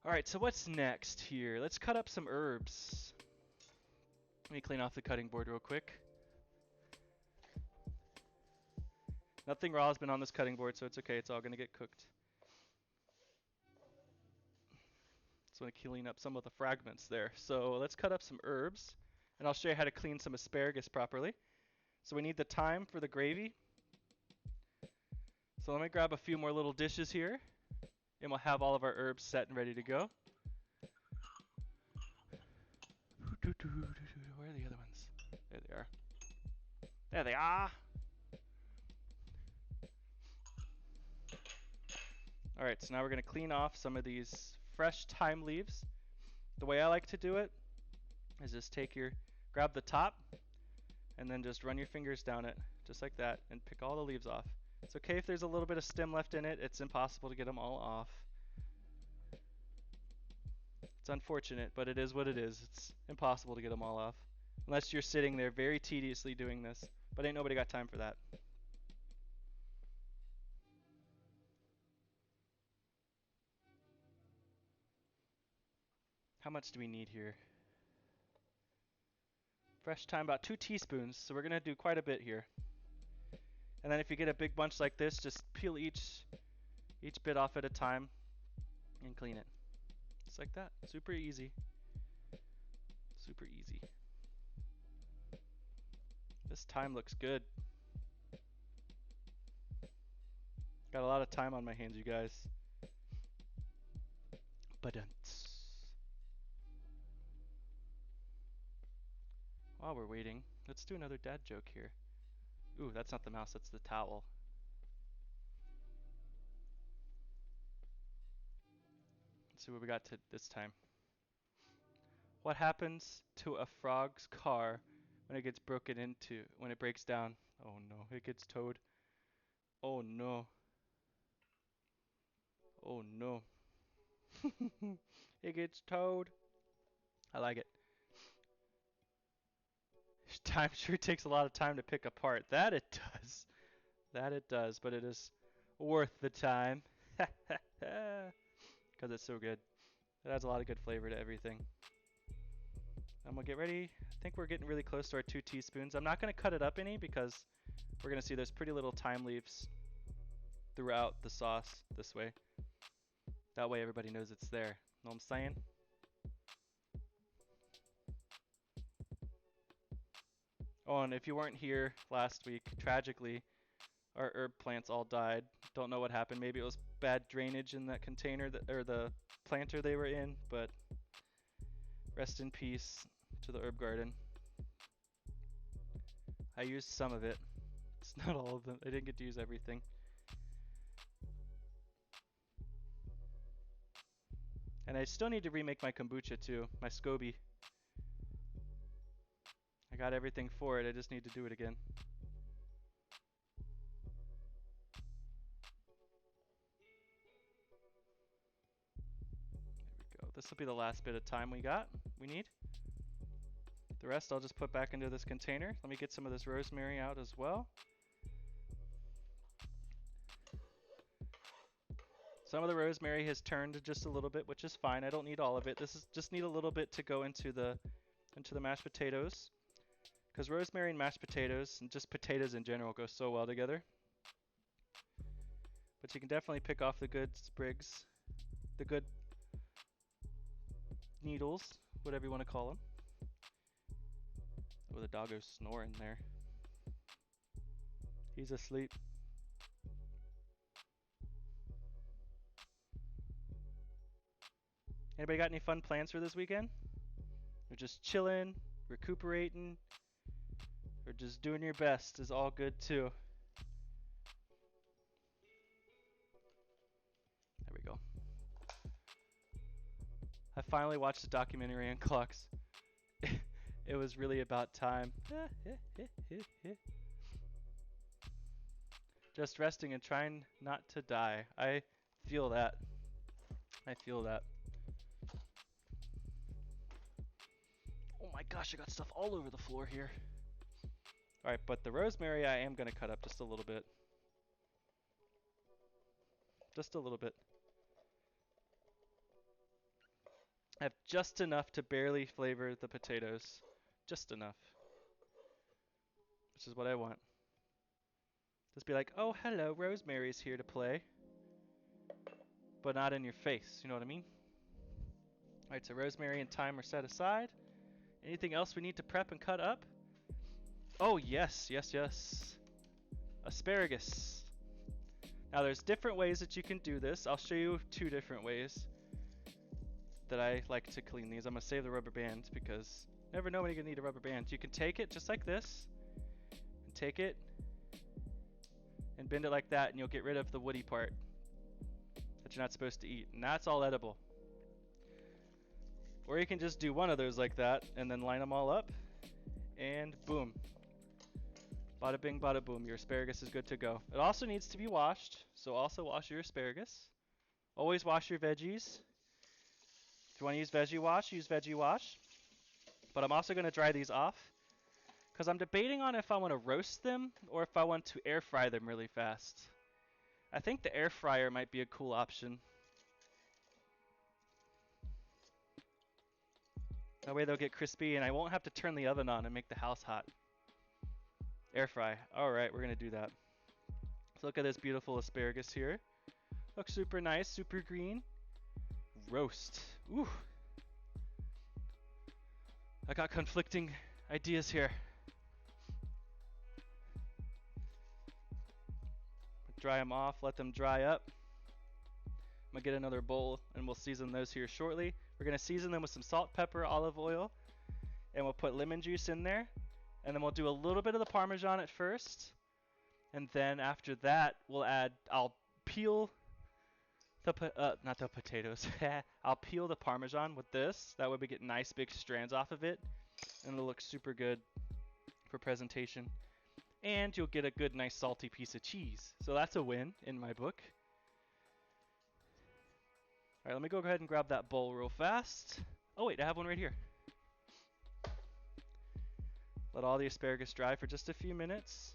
A: Alright, so what's next here? Let's cut up some herbs. Let me clean off the cutting board real quick. Nothing raw has been on this cutting board, so it's okay. It's all going to get cooked. Just want to clean up some of the fragments there. So let's cut up some herbs, and I'll show you how to clean some asparagus properly. So we need the thyme for the gravy. So let me grab a few more little dishes here, and we'll have all of our herbs set and ready to go. Where are the other ones? There they are. There they are. Alright, so now we're going to clean off some of these fresh thyme leaves. The way I like to do it is just grab the top, and then just run your fingers down it, just like that, and pick all the leaves off. It's okay if there's a little bit of stem left in it. It's impossible to get them all off. It's unfortunate, but it is what it is. It's impossible to get them all off, unless you're sitting there very tediously doing this, but ain't nobody got time for that. How much do we need here? Fresh thyme, about 2 teaspoons, so we're going to do quite a bit here. And then if you get a big bunch like this, just peel each bit off at a time and clean it. Just like that. Super easy. Super easy. This thyme looks good. Got a lot of time on my hands, you guys. While we're waiting, Let's do another dad joke here. Ooh, that's not the mouse, that's the towel. Let's see what we got to this time. What happens to a frog's car when it gets broken into, when it breaks down? Oh no, it gets towed. Oh no. Oh no. It gets towed. I like it. Time sure takes a lot of time to pick apart. That it does. That it does, but it is worth the time. Because it's so good. It adds a lot of good flavor to everything. I'm gonna get ready. I think we're getting really close to our 2 teaspoons. I'm not gonna cut it up any because we're gonna see there's pretty little thyme leaves throughout the sauce this way. That way everybody knows it's there. Know what I'm saying? Oh, and if you weren't here last week, tragically, our herb plants all died. Don't know what happened. Maybe it was bad drainage in that container or the planter they were in, but rest in peace to the herb garden. I used some of it. It's not all of them. I didn't get to use everything. And I still need to remake my kombucha too, my SCOBY. I got everything for it, I just need to do it again. There we go. This will be the last bit of time we need. The rest I'll just put back into this container. Let me get some of this rosemary out as well. Some of the rosemary has turned just a little bit, which is fine. I don't need all of it. This is just need a little bit to go into the mashed potatoes. Because rosemary and mashed potatoes, and just potatoes in general, go so well together. But you can definitely pick off the good sprigs, the good needles, whatever you want to call them. Oh, the doggo's snoring there. He's asleep. Anybody got any fun plans for this weekend? Or just chilling, recuperating, or just doing your best is all good too. There we go. I finally watched a documentary on clocks. It was really about time. Just resting and trying not to die. I feel that. I feel that. Oh my gosh, I got stuff all over the floor here. Alright, but the rosemary I am going to cut up just a little bit. Just a little bit. I have just enough to barely flavor the potatoes. Just enough. Which is what I want. Just be like, oh hello, rosemary's here to play. But not in your face, you know what I mean? Alright, so rosemary and thyme are set aside. Anything else we need to prep and cut up? Oh yes, yes, yes. Asparagus. Now there's different ways that you can do this. I'll show you 2 different ways that I like to clean these. I'm going to save the rubber band because you never know when you're going to need a rubber band. You can take it just like this, and take it and bend it like that, and you'll get rid of the woody part that you're not supposed to eat, and that's all edible. Or you can just do one of those like that and then line them all up, and boom. Bada bing, bada boom, your asparagus is good to go. It also needs to be washed, so also wash your asparagus. Always wash your veggies. If you want to use veggie wash, use veggie wash. But I'm also going to dry these off because I'm debating on if I want to roast them or if I want to air fry them really fast. I think the air fryer might be a cool option. That way they'll get crispy and I won't have to turn the oven on and make the house hot. Air fry. Alright, we're going to do that. So look at this beautiful asparagus here. Looks super nice, super green. Roast. Ooh. I got conflicting ideas here. Dry them off, let them dry up. I'm going to get another bowl and we'll season those here shortly. We're going to season them with some salt, pepper, olive oil, and we'll put lemon juice in there. And then we'll do a little bit of the Parmesan at first. And then after that, I'll peel not the potatoes. I'll peel the Parmesan with this. That way we get nice big strands off of it. And it'll look super good for presentation. And you'll get a good, nice, salty piece of cheese. So that's a win in my book. All right, let me go ahead and grab that bowl real fast. Oh, wait, I have one right here. Let all the asparagus dry for just a few minutes.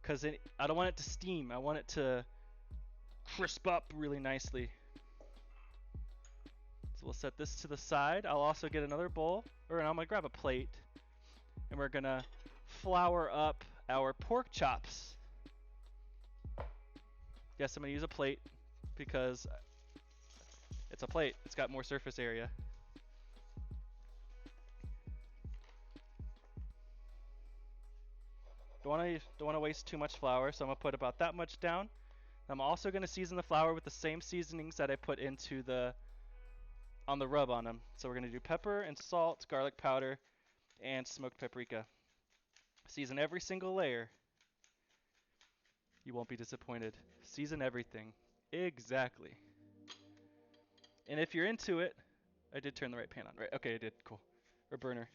A: Because I don't want it to steam. I want it to crisp up really nicely. So we'll set this to the side. I'll also get another bowl, and I'm going to grab a plate. And we're going to flour up our pork chops. Yes, I'm going to use a plate because it's a plate. It's got more surface area. Don't want to waste too much flour, so I'm going to put about that much down. I'm also going to season the flour with the same seasonings that I put into on the rub on them. So we're going to do pepper and salt, garlic powder, and smoked paprika. Season every single layer. You won't be disappointed. Season everything. Exactly. And if you're into it, I did turn the right pan on, right? Okay, I did. Cool. Or burner.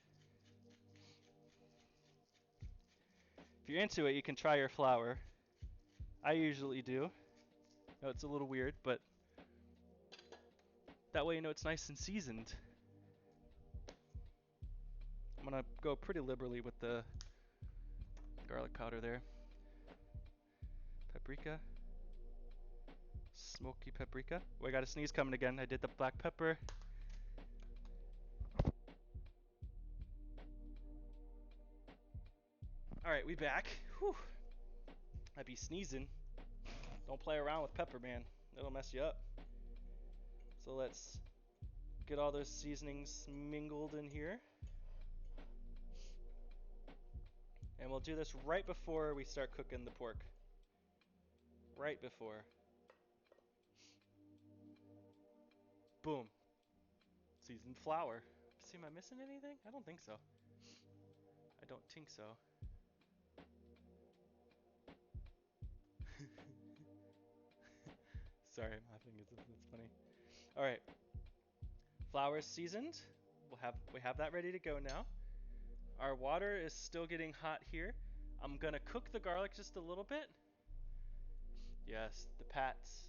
A: If you're into it, you can try your flour. I usually do. No, it's a little weird, but that way you know it's nice and seasoned. I'm going to go pretty liberally with the garlic powder there. Paprika. Smoky paprika. Oh, I got a sneeze coming again. I did the black pepper. Alright, we back. Whew. I be sneezing. Don't play around with pepper, man. It'll mess you up. So let's get all those seasonings mingled in here. And we'll do this right before we start cooking the pork. Right before. Boom. Seasoned flour. See, am I missing anything? I don't think so. I don't think so. Sorry, I'm laughing. It's funny. All right. Flour is seasoned. We have that ready to go now. Our water is still getting hot here. I'm gonna cook the garlic just a little bit. Yes, the pats.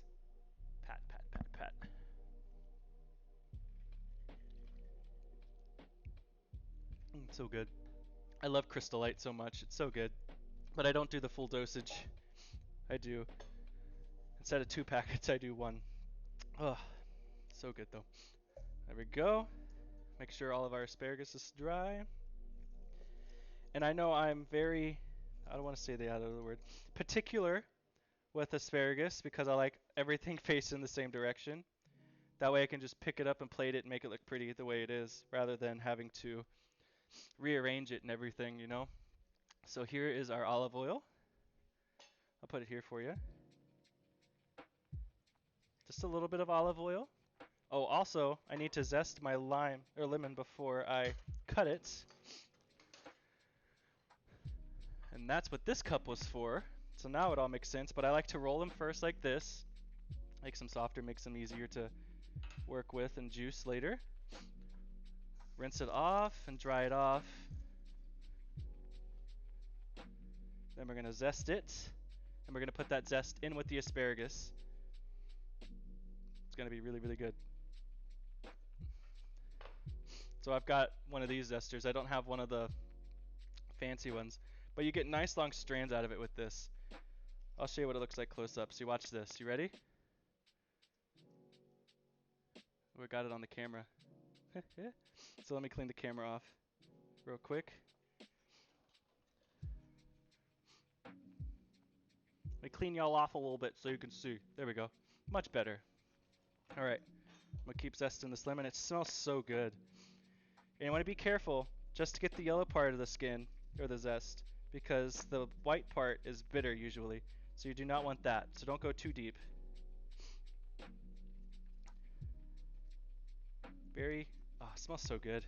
A: Pat, pat, pat, pat. So good. I love Crystal Light so much. It's so good. But I don't do the full dosage. I do. Instead of 2 packets, I do 1. Ugh. So good though. There we go. Make sure all of our asparagus is dry. And I know I'm very, I don't want to say the other word, particular with asparagus because I like everything facing the same direction. That way I can just pick it up and plate it and make it look pretty the way it is rather than having to rearrange it and everything, you know. So here is our olive oil. I'll put it here for you. Just a little bit of olive oil. Oh, also, I need to zest my lime or lemon before I cut it. And that's what this cup was for. So now it all makes sense, but I like to roll them first like this. Makes them softer, makes them easier to work with and juice later. Rinse it off and dry it off. Then we're going to zest it. And we're going to put that zest in with the asparagus. It's going to be really, really good. So I've got one of these zesters. I don't have one of the fancy ones. But you get nice long strands out of it with this. I'll show you what it looks like close up. So watch this. You ready? We got it on the camera. So let me clean the camera off real quick. Let me clean y'all off a little bit so you can see. There we go. Much better. Alright. I'm going to keep zesting this lemon. It smells so good. And you want to be careful just to get the yellow part of the skin, or the zest, because the white part is bitter usually. So you do not want that. So don't go too deep. Oh, it smells so good.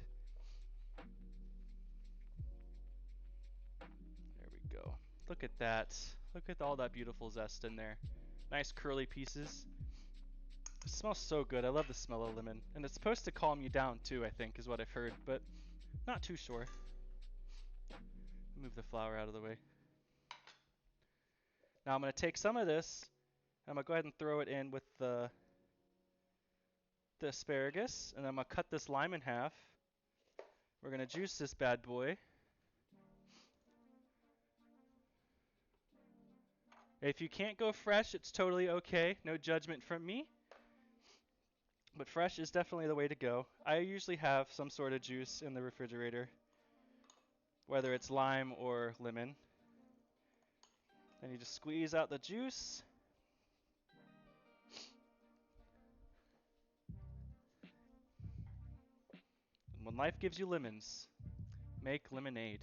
A: Look at that. Look at all that beautiful zest in there. Nice curly pieces. It smells so good. I love the smell of lemon. And it's supposed to calm you down too, I think, is what I've heard, but not too sure. Move the flour out of the way. Now I'm going to take some of this, and I'm going to go ahead and throw it in with the asparagus, and I'm going to cut this lime in half. We're going to juice this bad boy. If you can't go fresh, it's totally okay. No judgment from me. But fresh is definitely the way to go. I usually have some sort of juice in the refrigerator, whether it's lime or lemon. Then you just squeeze out the juice. And when life gives you lemons, make lemonade.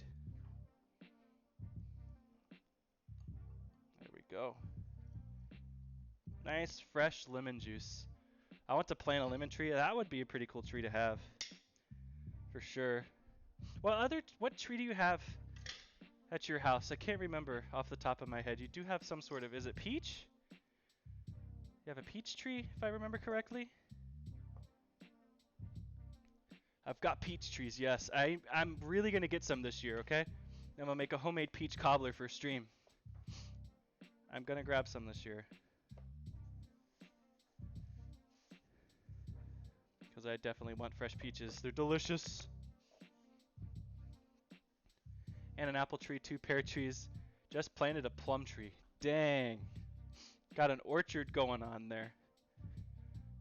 A: There we go. Nice fresh lemon juice. I want to plant a lemon tree. That would be a pretty cool tree to have, for sure. What tree do you have at your house? I can't remember off the top of my head. You do have some sort of, is it peach? You have a peach tree, if I remember correctly? I've got peach trees, yes. I'm really going to get some this year, okay? I'm going to make a homemade peach cobbler for stream. I'm going to grab some this year. Because I definitely want fresh peaches. They're delicious. And an apple tree, 2 pear trees. Just planted a plum tree. Dang. Got an orchard going on there.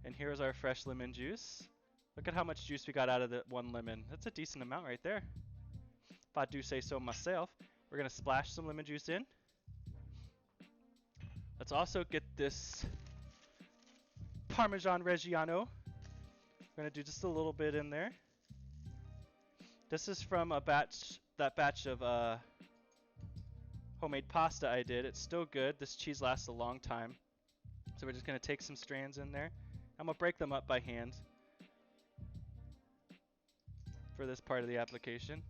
A: And here's our fresh lemon juice. Look at how much juice we got out of the 1 lemon. That's a decent amount right there, if I do say so myself. We're going to splash some lemon juice in. Let's also get this Parmesan Reggiano. We're going to do just a little bit in there. This is from that batch of homemade pasta I did. It's still good. This cheese lasts a long time. So we're just going to take some strands in there. I'm going to break them up by hand for this part of the application.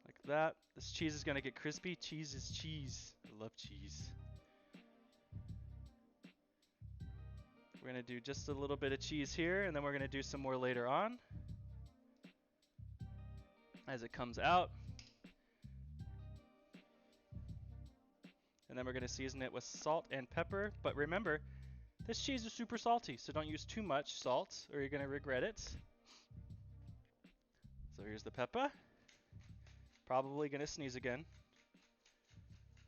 A: Like that. This cheese is going to get crispy. Cheese is cheese. I love cheese. We're going to do just a little bit of cheese here, and then we're going to do some more later on as it comes out. And then we're going to season it with salt and pepper. But remember, this cheese is super salty, so don't use too much salt or you're going to regret it. So here's the pepper. Probably going to sneeze again,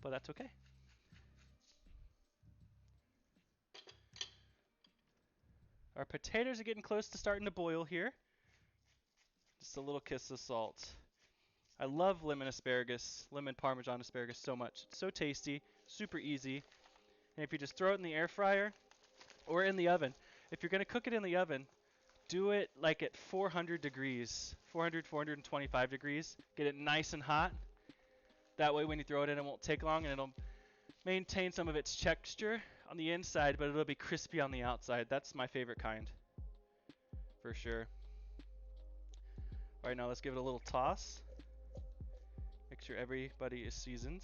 A: but that's okay. Our potatoes are getting close to starting to boil here. Just a little kiss of salt. I love lemon asparagus, lemon Parmesan asparagus so much. It's so tasty, super easy. And if you just throw it in the air fryer or in the oven, if you're going to cook it in the oven, do it like at 400 degrees, 400, 425 degrees. Get it nice and hot. That way when you throw it in, it won't take long and it'll maintain some of its texture on the inside, but it'll be crispy on the outside. That's my favorite kind, for sure. All right, now let's give it a little toss. Make sure everybody is seasoned.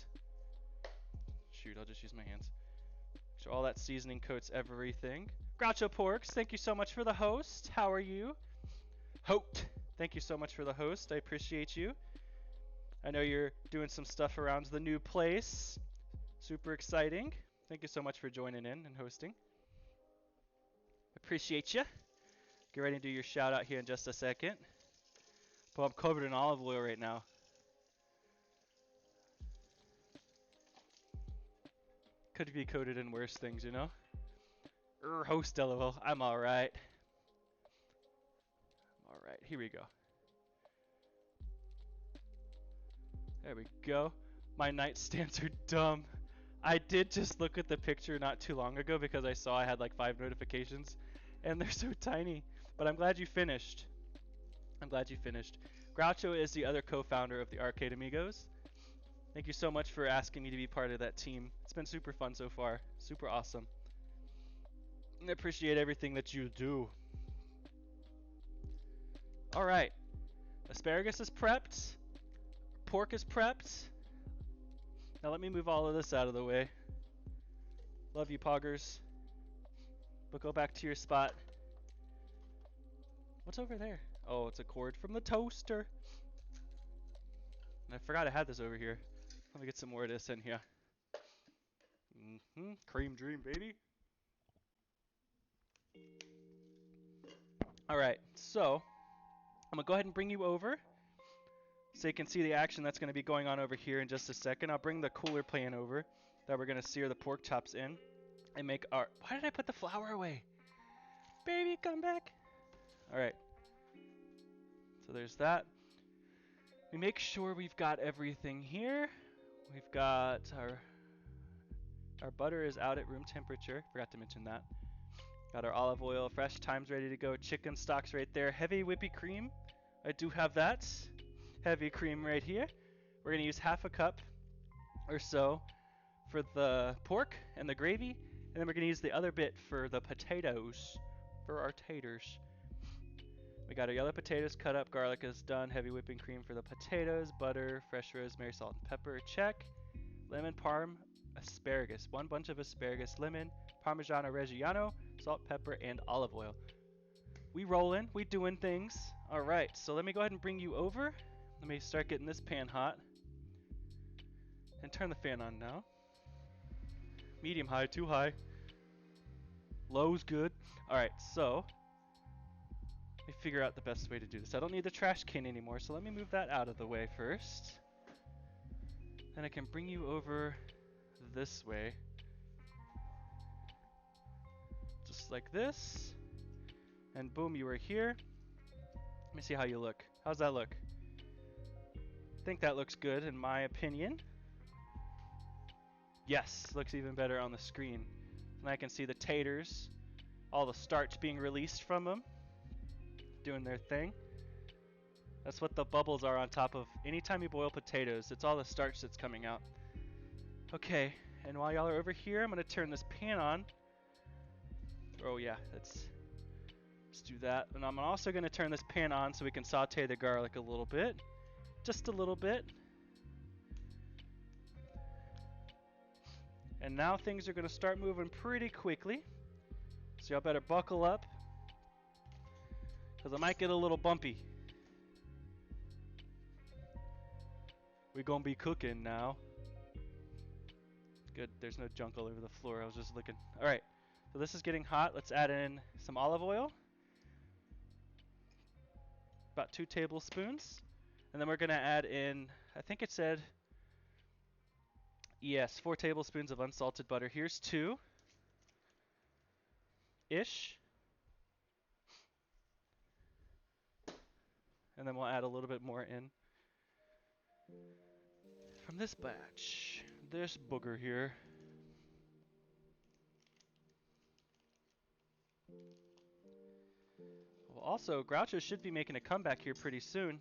A: Shoot, I'll just use my hands. Make sure all that seasoning coats everything. Groucho Porks, thank you so much for the host. How are you? Hote, thank you so much for the host. I appreciate you. I know you're doing some stuff around the new place. Super exciting. Thank you so much for joining in and hosting. Appreciate you. Get ready to do your shout out here in just a second. But I'm covered in olive oil right now. Could be coated in worse things, you know? Host LOL. I'm alright. Alright, here we go. There we go. My nightstands are dumb. I did just look at the picture not too long ago because I saw I had like 5 notifications. And they're so tiny. But I'm glad you finished. I'm glad you finished. Groucho is the other co-founder of the Arcade Amigos. Thank you so much for asking me to be part of that team. It's been super fun so far. Super awesome. And I appreciate everything that you do. Alright. Asparagus is prepped. pork is prepped. Now let me move all of this out of the way. Love you, poggers. But go back to your spot. What's over there? Oh, it's a cord from the toaster. And I forgot I had this over here. Let me get some more of this in here. Cream dream, baby. Alright, so I'm going to go ahead and bring you over so you can see the action that's going to be going on over here in just a second. I'll bring the cooler pan over that we're going to sear the pork chops in and make our... Why did I put the flour away? Baby, come back. Alright. So there's that. We make sure we've got everything here. We've got our butter is out at room temperature. Forgot to mention that. Got our olive oil, fresh thyme's ready to go. Chicken stock's right there. Heavy whippy cream. I do have that. Heavy cream right here. We're going to use half a cup or so for the pork and the gravy. And then we're going to use the other bit for the potatoes. For our taters. We got our yellow potatoes cut up. Garlic is done. Heavy whipping cream for the potatoes. Butter, fresh rosemary, salt, and pepper. Check. Lemon parm. Asparagus. 1 bunch of asparagus. Lemon. Parmesan Reggiano. Salt, pepper, and olive oil. We rolling. We doing things. Alright, so let me go ahead and bring you over. Let me start getting this pan hot. And turn the fan on now. Medium high, too high. Low's good. Alright, so let me figure out the best way to do this. I don't need the trash can anymore, so let me move that out of the way first. Then I can bring you over this way. Just like this. And boom, you are here. Let me see how you look. How's that look? I think that looks good in my opinion. Yes, looks even better on the screen. And I can see the taters, all the starch being released from them, doing their thing. That's what the bubbles are on top of. Anytime you boil potatoes, it's all the starch that's coming out. Okay, and while y'all are over here, I'm going to turn this pan on. Oh yeah, let's do that. And I'm also going to turn this pan on so we can saute the garlic a little bit. Just a little bit. And now things are going to start moving pretty quickly. So y'all better buckle up, because I might get a little bumpy. We're going to be cooking now. Good, there's no junk all over the floor. I was just looking. Alright, so this is getting hot. Let's add in some olive oil. About 2 tablespoons. And then we're going to add in, I think it said, yes, 4 tablespoons of unsalted butter. Here's 2. Ish. And then we'll add a little bit more in from this batch. This booger here. Well, also, Groucho should be making a comeback here pretty soon.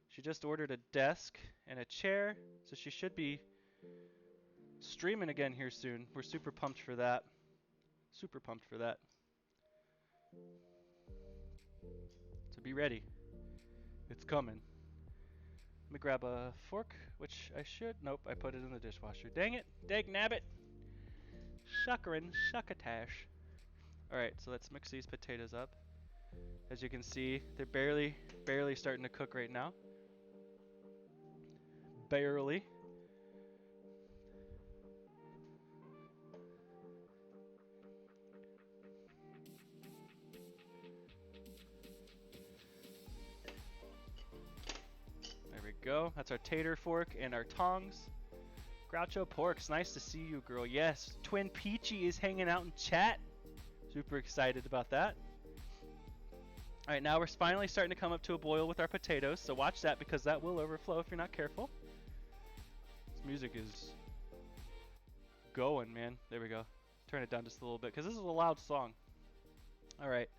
A: She just ordered a desk and a chair, so she should be streaming again here soon. We're super pumped for that. Super pumped for that. So be ready. It's coming. Let me grab a fork, which I should. Nope, I put it in the dishwasher. Dang it. Dag nabbit. Shuckerin' shuckatash. Alright, so let's mix these potatoes up. As you can see, they're barely starting to cook right now. Barely. There we go. That's our tater fork and our tongs. Groucho Porks, nice to see you, girl. Yes, Twin Peachy is hanging out in chat. Super excited about that. Alright, now we're finally starting to come up to a boil with our potatoes, so watch that because that will overflow if you're not careful. This music is going, man. There we go. Turn it down just a little bit because this is a loud song. Alright.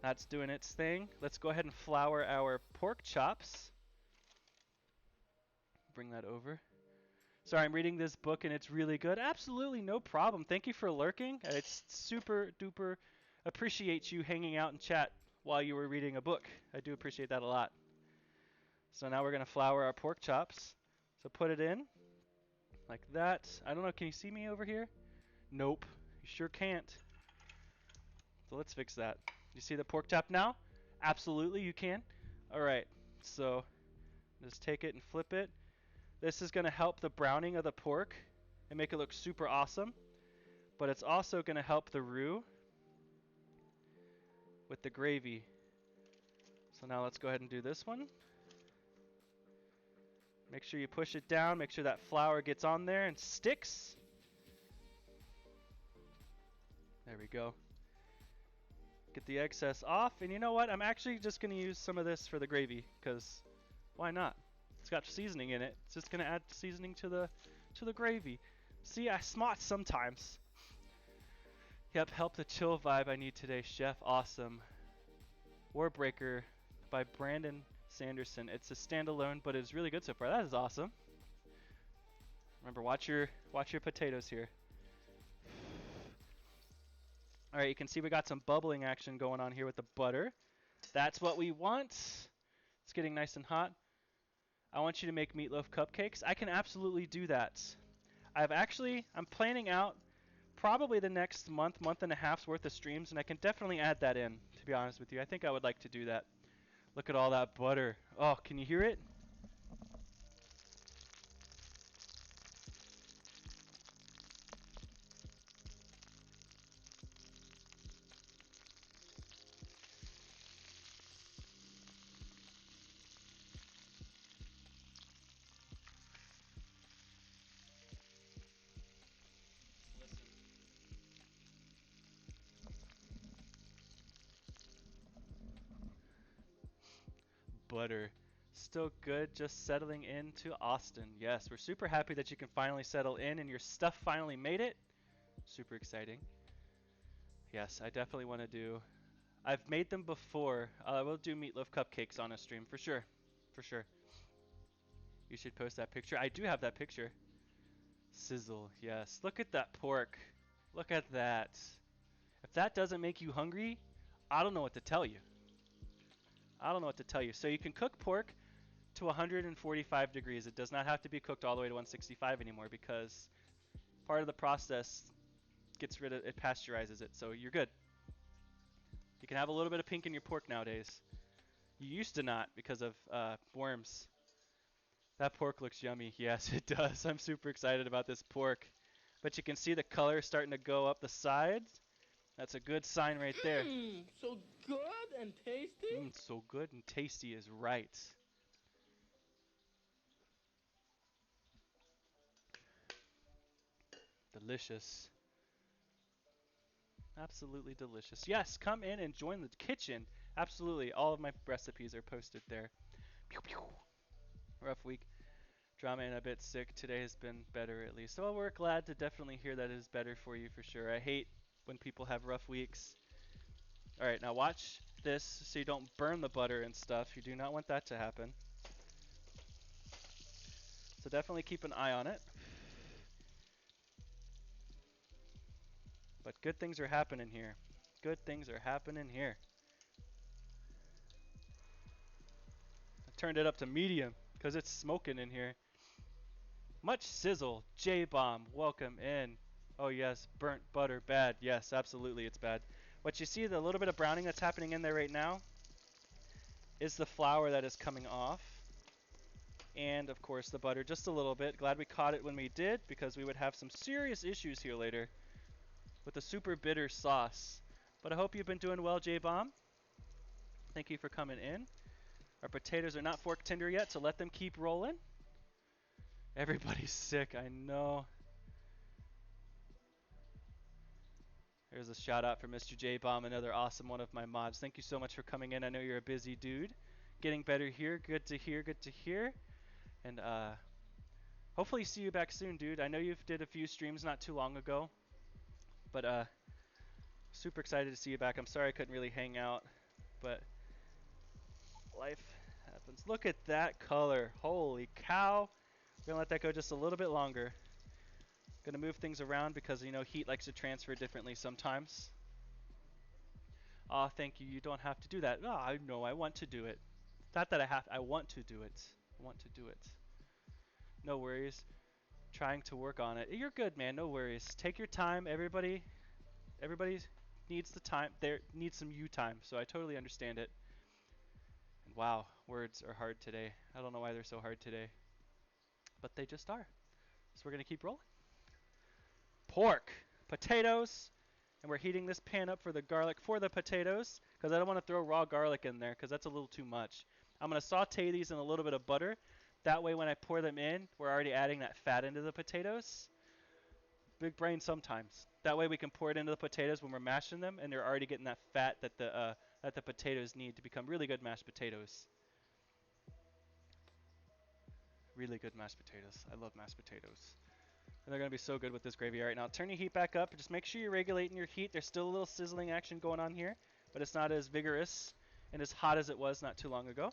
A: That's doing its thing. Let's go ahead and flour our pork chops. Bring that over. Sorry, I'm reading this book and it's really good. Absolutely no problem. Thank you for lurking. It's super duper appreciate you hanging out in chat while you were reading a book. I do appreciate that a lot. So now we're going to flour our pork chops. So put it in like that. I don't know, can you see me over here? Nope, you sure can't. So let's fix that. You see the pork chop now? Absolutely, you can. All right, so just take it and flip it. This is going to help the browning of the pork and make it look super awesome. But it's also going to help the roux with the gravy. So now let's go ahead and do this one. Make sure you push it down. Make sure that flour gets on there and sticks. There we go. Get the excess off. And you know what? I'm actually just going to use some of this for the gravy, because why not? It's got seasoning in it. It's just going to add seasoning to the gravy. See, I smart sometimes. Yep, help the chill vibe I need today, chef. Awesome. Warbreaker by Brandon Sanderson. It's a standalone, but it's really good so far. That is awesome. Remember, watch your potatoes here. All right, you can see we got some bubbling action going on here with the butter. That's what we want. It's getting nice and hot. I want you to make meatloaf cupcakes. I can absolutely do that. I'm planning out probably the next month and a half's worth of streams, and I can definitely add that in, to be honest with you. I think I would like to do that. Look at all that butter. Oh, can you hear it? Butter. Still good, just settling into Austin. Yes, we're super happy that you can finally settle in and your stuff finally made it. Super exciting. Yes, I definitely want to do. I've made them before. We'll do meatloaf cupcakes on a stream for sure. For sure. You should post that picture. I do have that picture. Sizzle, yes. Look at that pork. Look at that. If that doesn't make you hungry, I don't know what to tell you. I don't know what to tell you. So you can cook pork to 145 degrees. It does not have to be cooked all the way to 165 anymore, because part of the process it pasteurizes it, so you're good. You can have a little bit of pink in your pork nowadays. You used to not, because of worms. That pork looks yummy. Yes, it does. I'm super excited about this pork. But you can see the color starting to go up the sides. That's a good sign right there.
B: So good and tasty.
A: So good and tasty is right. Delicious. Absolutely delicious. Yes, come in and join the kitchen. Absolutely. All of my recipes are posted there. Pew, pew. Rough week. Drama and a bit sick. Today has been better at least. So we're glad to definitely hear that it is better for you for sure. I hate when people have rough weeks. Alright, now watch this so you don't burn the butter and stuff. You do not want that to happen. So definitely keep an eye on it. But good things are happening here. Good things are happening here. I turned it up to medium because it's smoking in here. Much sizzle. J-Bomb, welcome in. Oh yes, burnt butter, bad. Yes, absolutely it's bad. What you see, the little bit of browning that's happening in there right now, is the flour that is coming off. And of course the butter, just a little bit. Glad we caught it when we did, because we would have some serious issues here later with the super bitter sauce. But I hope you've been doing well, J-Bomb. Thank you for coming in. Our potatoes are not fork tender yet, so let them keep rolling. Everybody's sick, I know. There's a shout out for Mr. J-Bomb, another awesome one of my mods. Thank you so much for coming in. I know you're a busy dude. Getting better here. Good to hear, good to hear. And hopefully see you back soon, dude. I know you've did a few streams not too long ago. But super excited to see you back. I'm sorry I couldn't really hang out, but life happens. Look at that color. Holy cow. We're going to let that go just a little bit longer. Going to move things around because, you know, heat likes to transfer differently sometimes. Aw, thank you. You don't have to do that. Ah, I know. I want to do it. Not that I have. I want to do it. I want to do it. No worries. Trying to work on it. You're good, man. No worries. Take your time. Everybody needs the time. There needs some you time. So I totally understand it. And wow, words are hard today. I don't know why they're so hard today, but they just are. So we're gonna keep rolling. Pork, potatoes, and we're heating this pan up for the garlic for the potatoes because I don't want to throw raw garlic in there because that's a little too much. I'm gonna saute these in a little bit of butter. That way when I pour them in, we're already adding that fat into the potatoes. Big brain sometimes. That way we can pour it into the potatoes when we're mashing them, and they're already getting that fat that the potatoes need to become really good mashed potatoes. Really good mashed potatoes. I love mashed potatoes. And they're going to be so good with this gravy. All right, now turn your heat back up. Just make sure you're regulating your heat. There's still a little sizzling action going on here, but it's not as vigorous and as hot as it was not too long ago.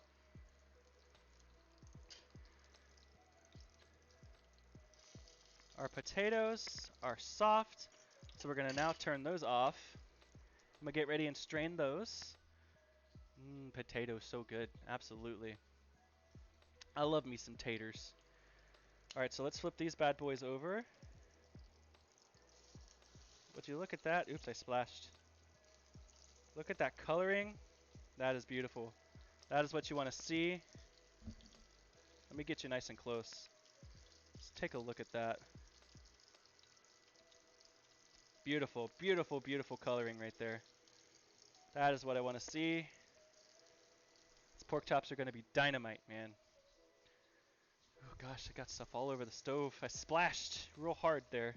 A: Our potatoes are soft, so we're going to now turn those off. I'm going to get ready and strain those. Potatoes, so good. Absolutely. I love me some taters. All right, so let's flip these bad boys over. Would you look at that? Oops, I splashed. Look at that coloring. That is beautiful. That is what you want to see. Let me get you nice and close. Let's take a look at that. Beautiful, beautiful, beautiful coloring right there. That is what I want to see. These pork chops are going to be dynamite, man. Oh gosh, I got stuff all over the stove. I splashed real hard there.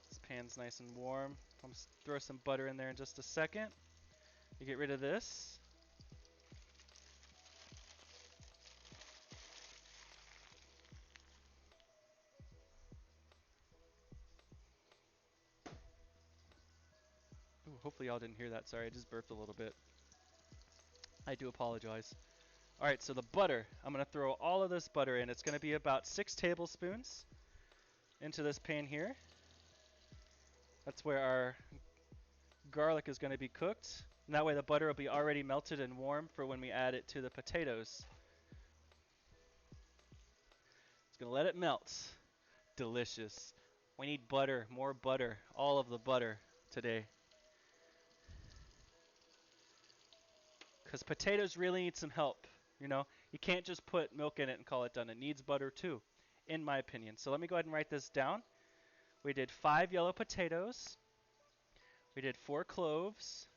A: This pan's nice and warm. I'm going to throw some butter in there in just a second. You get rid of this. Ooh, hopefully y'all didn't hear that. Sorry, I just burped a little bit. I do apologize. All right, so the butter. I'm going to throw all of this butter in. It's going to be about 6 tablespoons into this pan here. That's where our garlic is going to be cooked. And that way the butter will be already melted and warm for when we add it to the potatoes. It's going to let it melt. Delicious. We need butter, more butter, all of the butter today. Because potatoes really need some help. You know, you can't just put milk in it and call it done. It needs butter too, in my opinion. So let me go ahead and write this down. We did 5 yellow potatoes. We did 4 cloves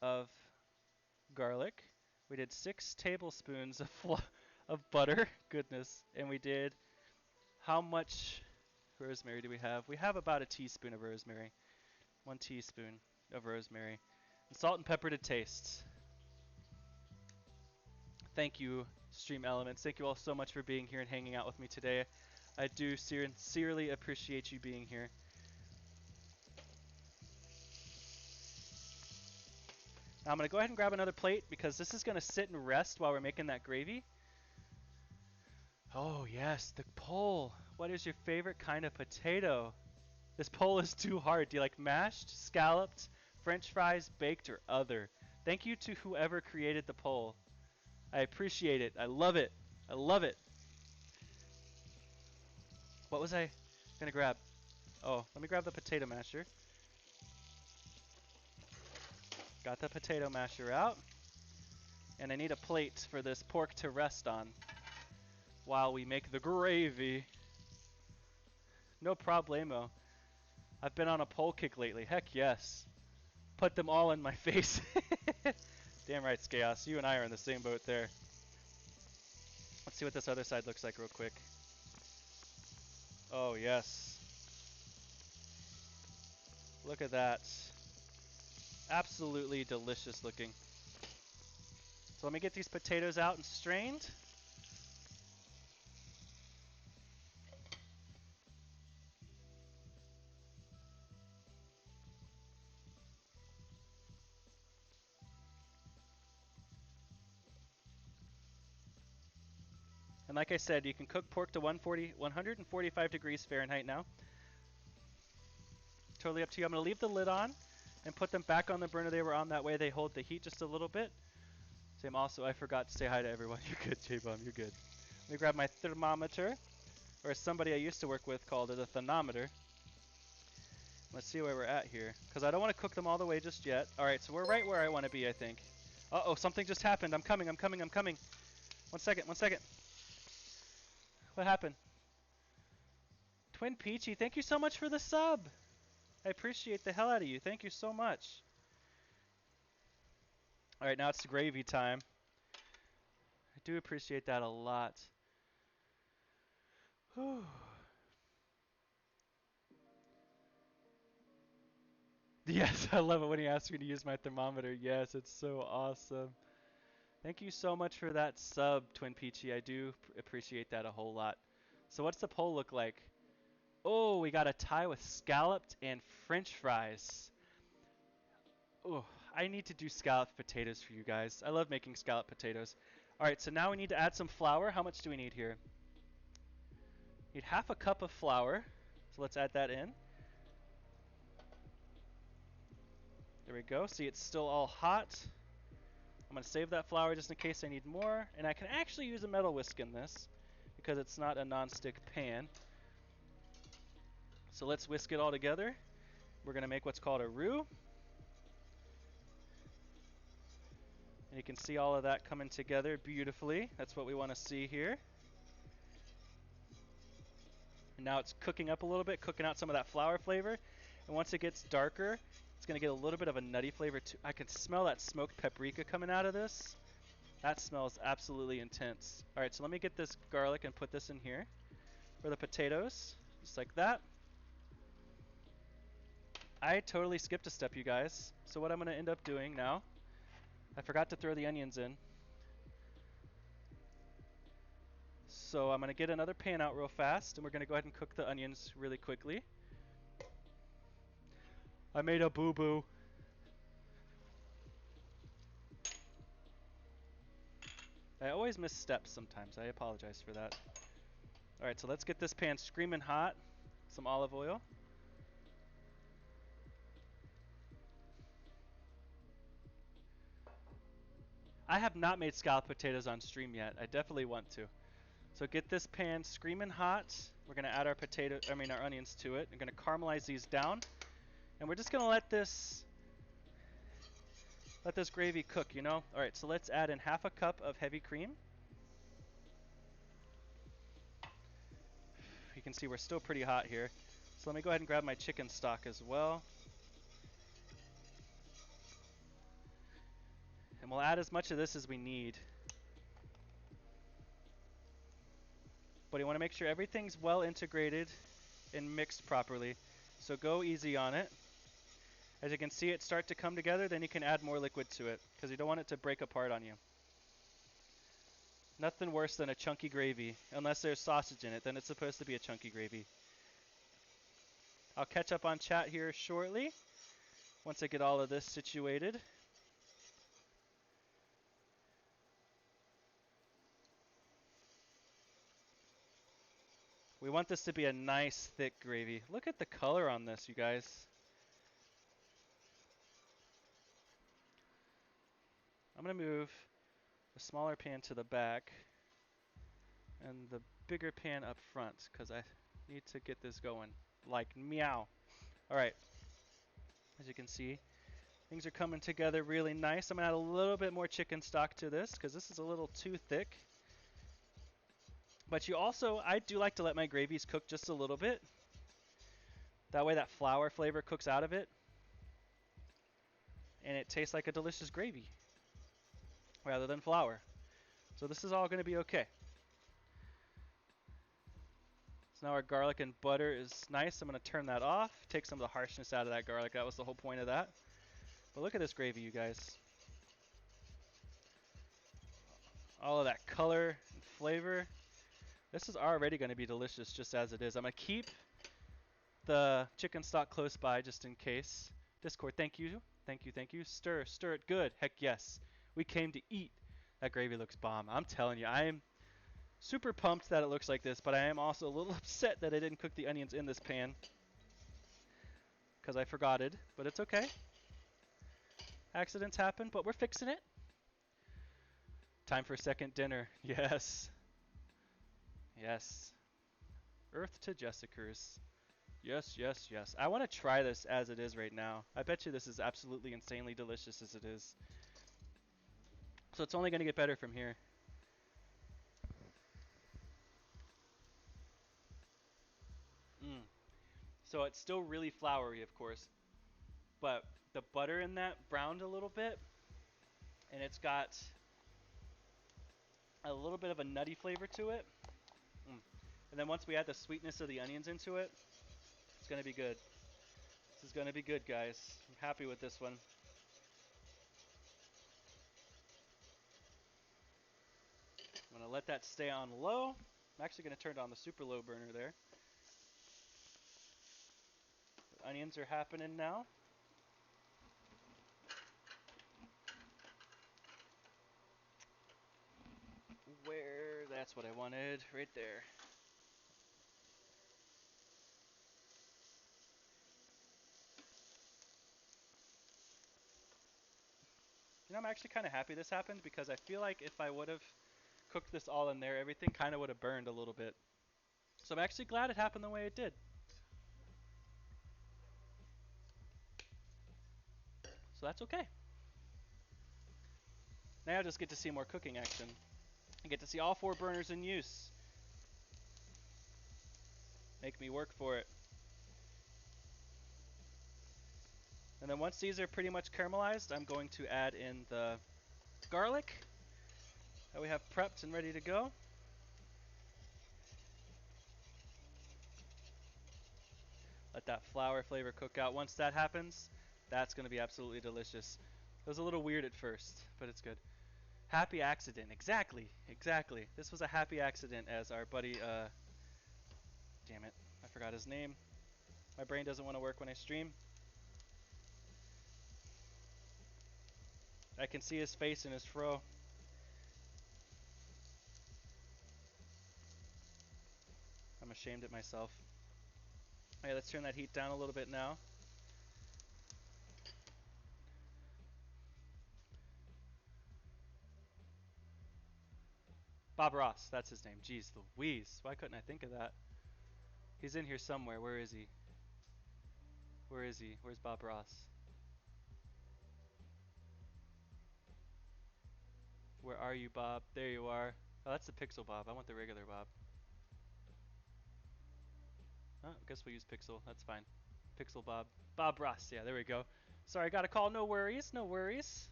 A: of garlic. We did 6 tablespoons of butter. Goodness. And we did, how much rosemary do we have? We have about a teaspoon of rosemary. 1 teaspoon of rosemary. And salt and pepper to taste. Thank you, Stream Elements. Thank you all so much for being here and hanging out with me today. I do sincerely appreciate you being here. Now I'm going to go ahead and grab another plate because this is going to sit and rest while we're making that gravy. Oh yes, the poll. What is your favorite kind of potato? This poll is too hard. Do you like mashed, scalloped, French fries, baked, or other? Thank you to whoever created the poll. I appreciate it. I love it. I love it. What was I going to grab? Oh, let me grab the potato masher. Got the potato masher out. And I need a plate for this pork to rest on while we make the gravy. No problemo. I've been on a pole kick lately. Heck yes. Put them all in my face. Damn right, Chaos. You and I are in the same boat there. Let's see what this other side looks like real quick. Oh, yes. Look at that. Absolutely delicious looking. So let me get these potatoes out and strained. And like I said, you can cook pork to 145 degrees Fahrenheit now. Totally up to you. I'm going to leave the lid on and put them back on the burner they were on. That way they hold the heat just a little bit. Same also, I forgot to say hi to everyone. You're good, J-Bum, you're good. Let me grab my thermometer, or as somebody I used to work with called it, a thermometer. Let's see where we're at here, because I don't want to cook them all the way just yet. All right, so we're right where I want to be, I think. Uh-oh, something just happened. I'm coming. 1 second. What happened? Twin Peachy, thank you so much for the sub. I appreciate the hell out of you. Thank you so much. All right, now it's gravy time. I do appreciate that a lot. Whew. Yes, I love it when he asks me to use my thermometer. Yes, it's so awesome. Thank you so much for that sub, Twin Peachy. I do appreciate that a whole lot. So what's the poll look like? Oh, we got a tie with scalloped and French fries. Oh, I need to do scalloped potatoes for you guys. I love making scalloped potatoes. All right, so now we need to add some flour. How much do we need here? Need half a cup of flour. So let's add that in. There we go. See, it's still all hot. I'm going to save that flour just in case I need more. And I can actually use a metal whisk in this because it's not a non-stick pan. So let's whisk it all together. We're going to make what's called a roux. And you can see all of that coming together beautifully. That's what we want to see here. And now it's cooking up a little bit, cooking out some of that flour flavor. And once it gets darker, it's going to get a little bit of a nutty flavor too. I can smell that smoked paprika coming out of this. That smells absolutely intense. All right, so let me get this garlic and put this in here for the potatoes, just like that. I totally skipped a step, you guys. So what I'm going to end up doing now, I forgot to throw the onions in. So I'm going to get another pan out real fast, and we're going to go ahead and cook the onions really quickly. I made a boo-boo. I always miss steps sometimes. I apologize for that. All right, so let's get this pan screaming hot. Some olive oil. I have not made scalloped potatoes on stream yet. I definitely want to. So get this pan screaming hot. We're going to add our our onions to it. I'm going to caramelize these down. And we're just going to let this gravy cook, you know? All right, so let's add in half a cup of heavy cream. You can see we're still pretty hot here. So let me go ahead and grab my chicken stock as well. And we'll add as much of this as we need. But you want to make sure everything's well integrated and mixed properly. So go easy on it. As you can see it start to come together, then you can add more liquid to it because you don't want it to break apart on you. Nothing worse than a chunky gravy, unless there's sausage in it, then it's supposed to be a chunky gravy. I'll catch up on chat here shortly, once I get all of this situated. We want this to be a nice thick gravy. Look at the color on this, you guys. I'm going to move the smaller pan to the back and the bigger pan up front because I need to get this going. Like meow. All right. As you can see, things are coming together really nice. I'm going to add a little bit more chicken stock to this because this is a little too thick. But I do like to let my gravies cook just a little bit. That way that flour flavor cooks out of it. And it tastes like a delicious gravy rather than flour. So this is all going to be okay. So now our garlic and butter is nice. I'm going to turn that off. Take some of the harshness out of that garlic. That was the whole point of that. But look at this gravy, you guys. All of that color and flavor. This is already going to be delicious just as it is. I'm going to keep the chicken stock close by just in case. Discord, thank you. Thank you. Stir it good. Heck yes. We came to eat. That gravy looks bomb. I'm telling you, I am super pumped that it looks like this, but I am also a little upset that I didn't cook the onions in this pan because I forgot it, but it's okay. Accidents happen, but we're fixing it. Time for second dinner. Yes. Yes. Earth to Jessicers. Yes, yes, yes. I want to try this as it is right now. I bet you this is absolutely insanely delicious as it is. So it's only going to get better from here. Mm. So it's still really floury, of course, but the butter in that browned a little bit, and it's got a little bit of a nutty flavor to it. Mm. And then once we add the sweetness of the onions into it, it's going to be good. This is going to be good, guys. I'm happy with this one. I'm going to let that stay on low. I'm actually going to turn it on the super low burner there. The onions are happening now. Where? That's what I wanted. Right there. You know, I'm actually kind of happy this happened because I feel like if I would have cooked this all in there, everything kind of would have burned a little bit. So I'm actually glad it happened the way it did. So that's okay. Now I just get to see more cooking action. I get to see all 4 burners in use. Make me work for it. And then once these are pretty much caramelized, I'm going to add in the garlic that we have prepped and ready to go. Let that flour flavor cook out. Once that happens, that's going to be absolutely delicious. It was a little weird at first, but it's good. Happy accident. Exactly. Exactly. This was a happy accident as our buddy, damn it, I forgot his name. My brain doesn't want to work when I stream. I can see his face in his fro. I'm ashamed at myself. Alright, let's turn that heat down a little bit now. Bob Ross, that's his name. Jeez Louise, why couldn't I think of that? He's in here somewhere. Where is he? Where is he? Where's Bob Ross? Where are you, Bob? There you are. Oh, that's the Pixel Bob. I want the regular Bob. Oh, I guess we'll use Pixel. That's fine. Pixel Bob. Bob Ross. Yeah, there we go. Sorry, got a call. No worries. No worries.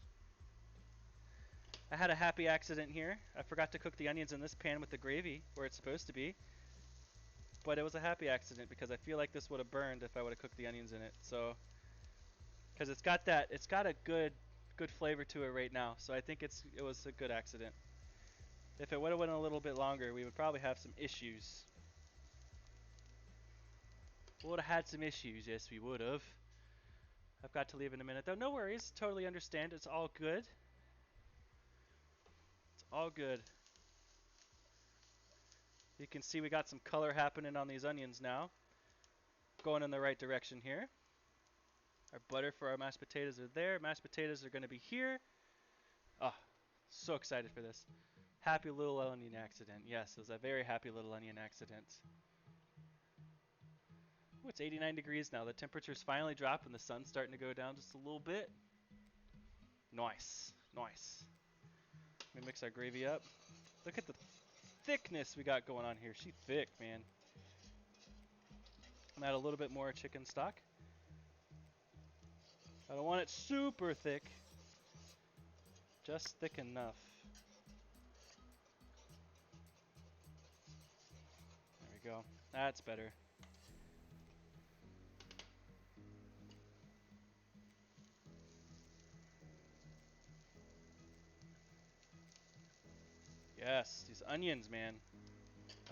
A: I had a happy accident here. I forgot to cook the onions in this pan with the gravy where it's supposed to be. But it was a happy accident because I feel like this would have burned if I would have cooked the onions in it. So, because it's got a good flavor to it right now. So I think it was a good accident. If it would have went a little bit longer, we would probably have some issues. We would have had some issues. Yes, we would have. I've got to leave in a minute though. No worries. Totally understand. It's all good. It's all good. You can see we got some color happening on these onions now. Going in the right direction here. Our butter for our mashed potatoes are there. Mashed potatoes are going to be here. Oh, so excited for this. Happy little onion accident. Yes, it was a very happy little onion accident. Ooh, it's 89 degrees now. The temperature's finally dropped and the sun's starting to go down just a little bit. Nice. Nice. Let me mix our gravy up. Look at the thickness we got going on here. She's thick, man. I'm add a little bit more chicken stock. I don't want it super thick. Just thick enough. There we go. That's better. Yes, these onions, man.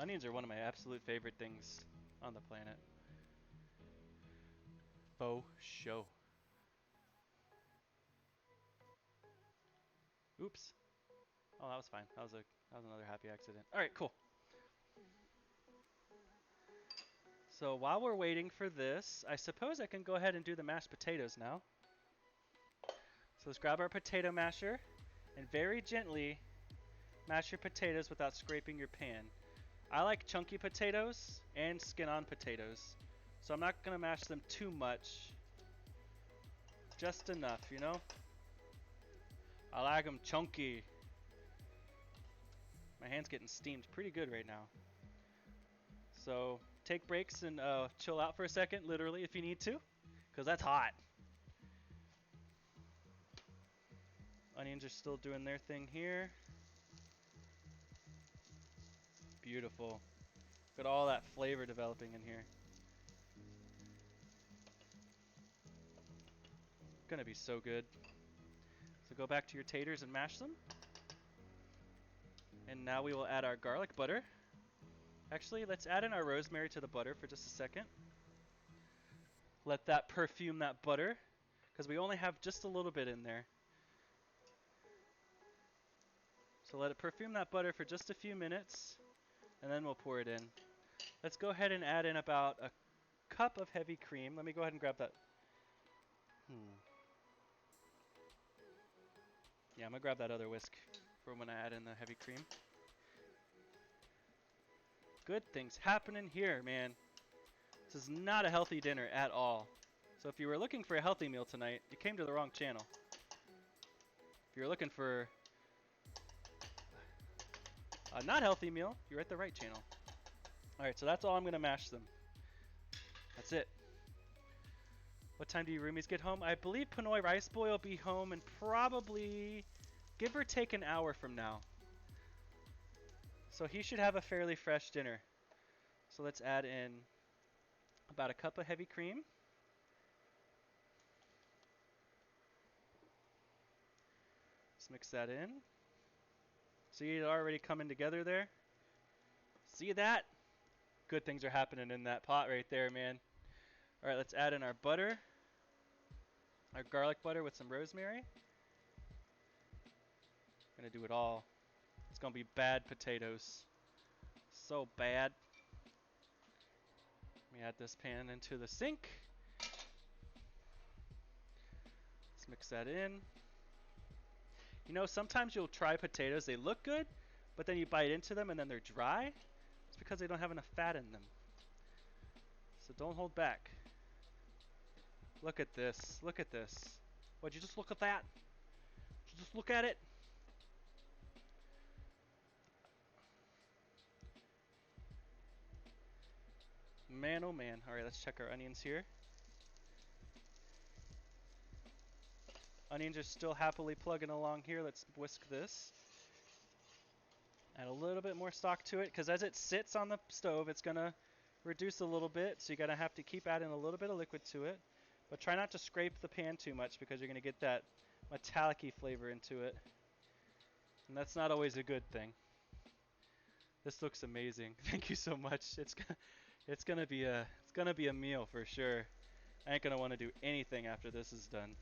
A: Onions are one of my absolute favorite things on the planet. Faux show. Oops. Oh, that was fine. That was another happy accident. All right, cool. So while we're waiting for this, I suppose I can go ahead and do the mashed potatoes now. So let's grab our potato masher and very gently mash your potatoes without scraping your pan. I like chunky potatoes and skin-on potatoes, so I'm not going to mash them too much. Just enough, you know? I like them chunky. My hand's getting steamed pretty good right now. So take breaks and chill out for a second, literally, if you need to, because that's hot. Onions are still doing their thing here. Beautiful. Look at all that flavor developing in here. Gonna be so good. So go back to your taters and mash them. And now we will add our garlic butter. Actually, let's add in our rosemary to the butter for just a second. Let that perfume that butter, because we only have just a little bit in there. So let it perfume that butter for just a few minutes, and then we'll pour it in. Let's go ahead and add in about a cup of heavy cream. Let me go ahead and grab that. Yeah, I'm going to grab that other whisk for when I add in the heavy cream. Good things happening here, man. This is not a healthy dinner at all. So if you were looking for a healthy meal tonight, you came to the wrong channel. If you're looking for a not healthy meal, you're at the right channel. Alright, so that's all I'm going to mash them. That's it. What time do you roomies get home? I believe Pinoy Rice Boy will be home in probably, give or take, an hour from now. So he should have a fairly fresh dinner. So let's add in about a cup of heavy cream. Let's mix that in. See it already coming together there? See that? Good things are happening in that pot right there, man. Alright, let's add in our butter. Our garlic butter with some rosemary. Gonna do it all. It's gonna be bad potatoes. So bad. Let me add this pan into the sink. Let's mix that in. You know, sometimes you'll try potatoes, they look good, but then you bite into them and then they're dry. It's because they don't have enough fat in them. So don't hold back. Look at this. Look at this. Would you just look at that? Would you just look at it? Man, oh man. Alright, let's check our onions here. Onions are still happily plugging along here. Let's whisk this. Add a little bit more stock to it, because as it sits on the stove, it's going to reduce a little bit, so you're going to have to keep adding a little bit of liquid to it. But try not to scrape the pan too much, because you're going to get that metallic-y flavor into it. And that's not always a good thing. This looks amazing. Thank you so much. It's gonna be a meal for sure. I ain't gonna want to do anything after this is done.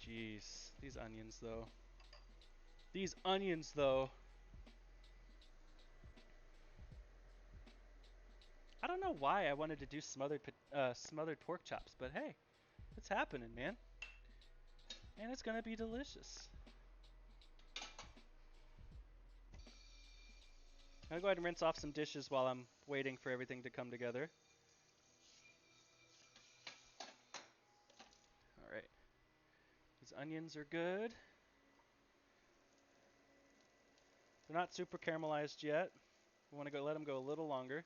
A: Jeez, these onions though. These onions though. I don't know why I wanted to do smothered pork chops, but hey, it's happening, man. And it's gonna be delicious. I'm gonna go ahead and rinse off some dishes while I'm waiting for everything to come together. Alright. These onions are good. They're not super caramelized yet. We want to let them go a little longer.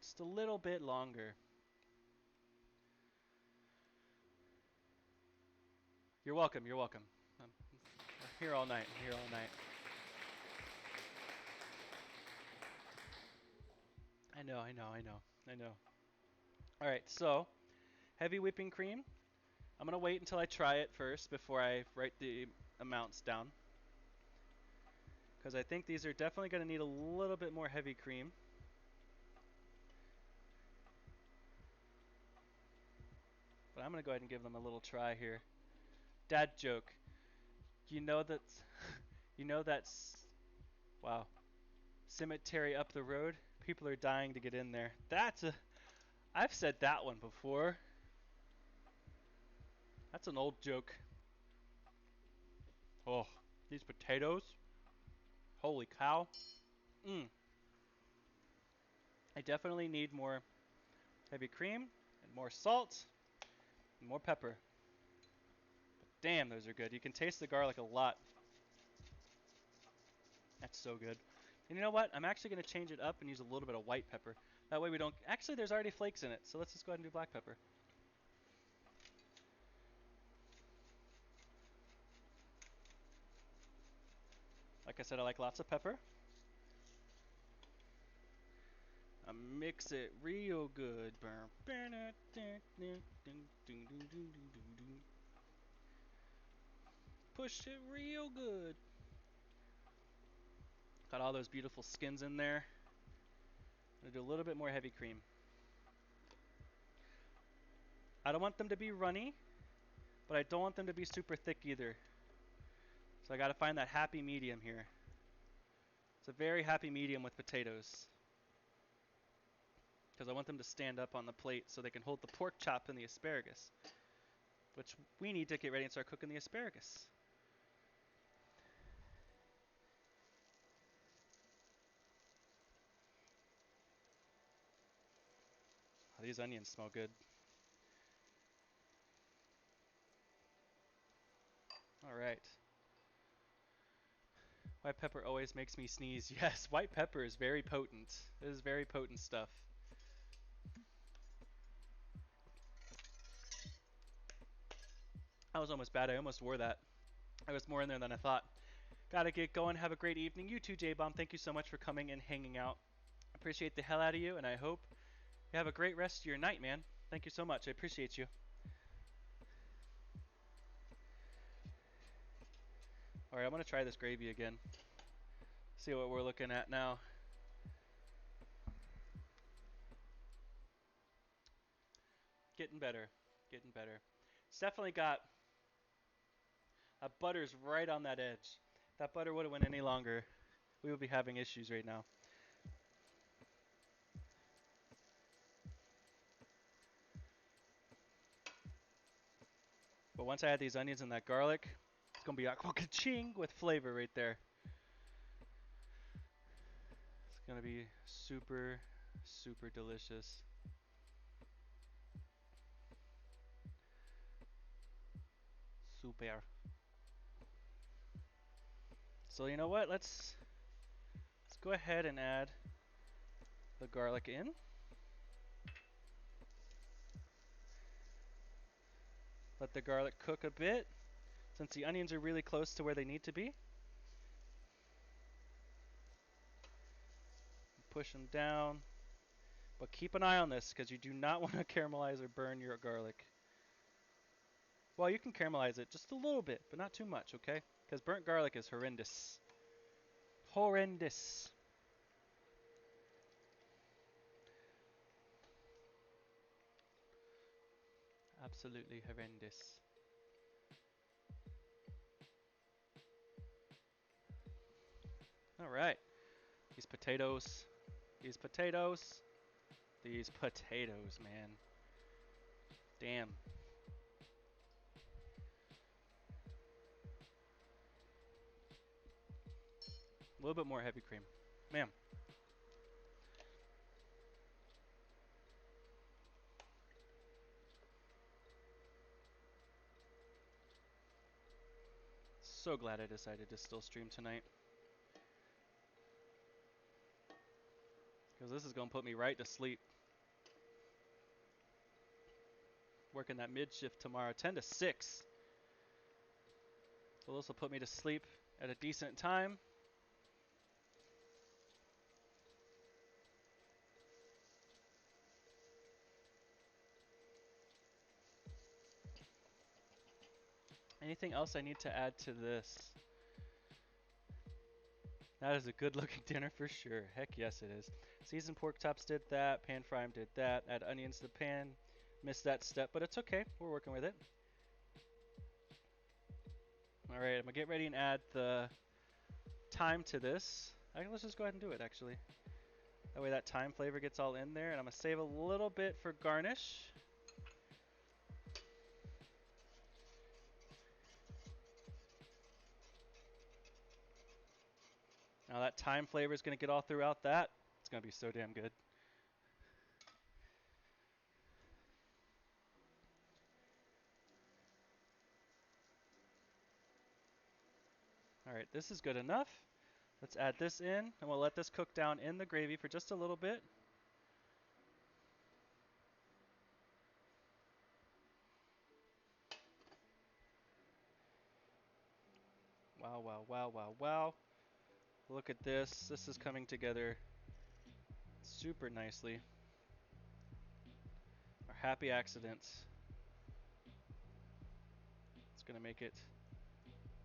A: Just a little bit longer. You're welcome, you're welcome. I'm here all night, I'm here all night. I know. Alright, so, heavy whipping cream. I'm going to wait until I try it first before I write the amounts down. Because I think these are definitely going to need a little bit more heavy cream. but I'm gonna go ahead and give them a little try here. Dad joke. You know that's, you know that's, wow, cemetery up the road. People are dying to get in there. I've said that one before. That's an old joke. Oh, these potatoes. Holy cow. Mmm. I definitely need more heavy cream and more salt and more pepper. But damn, those are good. You can taste the garlic a lot. That's so good. And you know what? I'm actually going to change it up and use a little bit of white pepper. That way we don't... Actually, there's already flakes in it, so let's just go ahead and do black pepper. Like I said, I like lots of pepper. I mix it real good. Push it real good. Got all those beautiful skins in there. I'm gonna do a little bit more heavy cream. I don't want them to be runny, but I don't want them to be super thick either. So I gotta find that happy medium here. It's a very happy medium with potatoes. Because I want them to stand up on the plate so they can hold the pork chop and the asparagus. Which we need to get ready and start cooking the asparagus. Oh, these onions smell good. Alright. White pepper always makes me sneeze. Yes, white pepper is very potent. It is very potent stuff. That was almost bad. I almost wore that. I was more in there than I thought. Gotta get going. Have a great evening. You too, J-Bomb. Thank you so much for coming and hanging out. Appreciate the hell out of you, and I hope you have a great rest of your night, man. Thank you so much. I appreciate you. Alright, I'm gonna try this gravy again. See what we're looking at now. Getting better. Getting better. It's definitely got... That butter's right on that edge. If that butter would have went any longer, we would be having issues right now. But once I add these onions and that garlic, it's gonna be a ka-ching with flavor right there. It's gonna be super, super delicious. Super. So you know what? Let's go ahead and add the garlic in. Let the garlic cook a bit, since the onions are really close to where they need to be. Push them down. But keep an eye on this, because you do not want to caramelize or burn your garlic. Well, you can caramelize it just a little bit, but not too much, okay? Because burnt garlic is horrendous. Horrendous. Absolutely horrendous. Alright. These potatoes. These potatoes. These potatoes, man. Damn. A little bit more heavy cream. Man. So glad I decided to still stream tonight. Because this is going to put me right to sleep. Working that mid shift tomorrow, 10 to 6. So this will put me to sleep at a decent time. Anything else I need to add to this? That is a good looking dinner for sure. Heck yes it is. Seasoned pork chops did that. Pan fry 'em did that. Add onions to the pan. Missed that step, but it's okay. We're working with it. All right, I'm gonna get ready and add the thyme to this. Let's just go ahead and do it actually. That way that thyme flavor gets all in there, and I'm gonna save a little bit for garnish. Now that thyme flavor is gonna get all throughout that. It's gonna be so damn good. All right, this is good enough. Let's add this in, and we'll let this cook down in the gravy for just a little bit. Wow, wow, wow, wow, wow. Look at this. This is coming together super nicely. Our happy accidents. It's gonna make it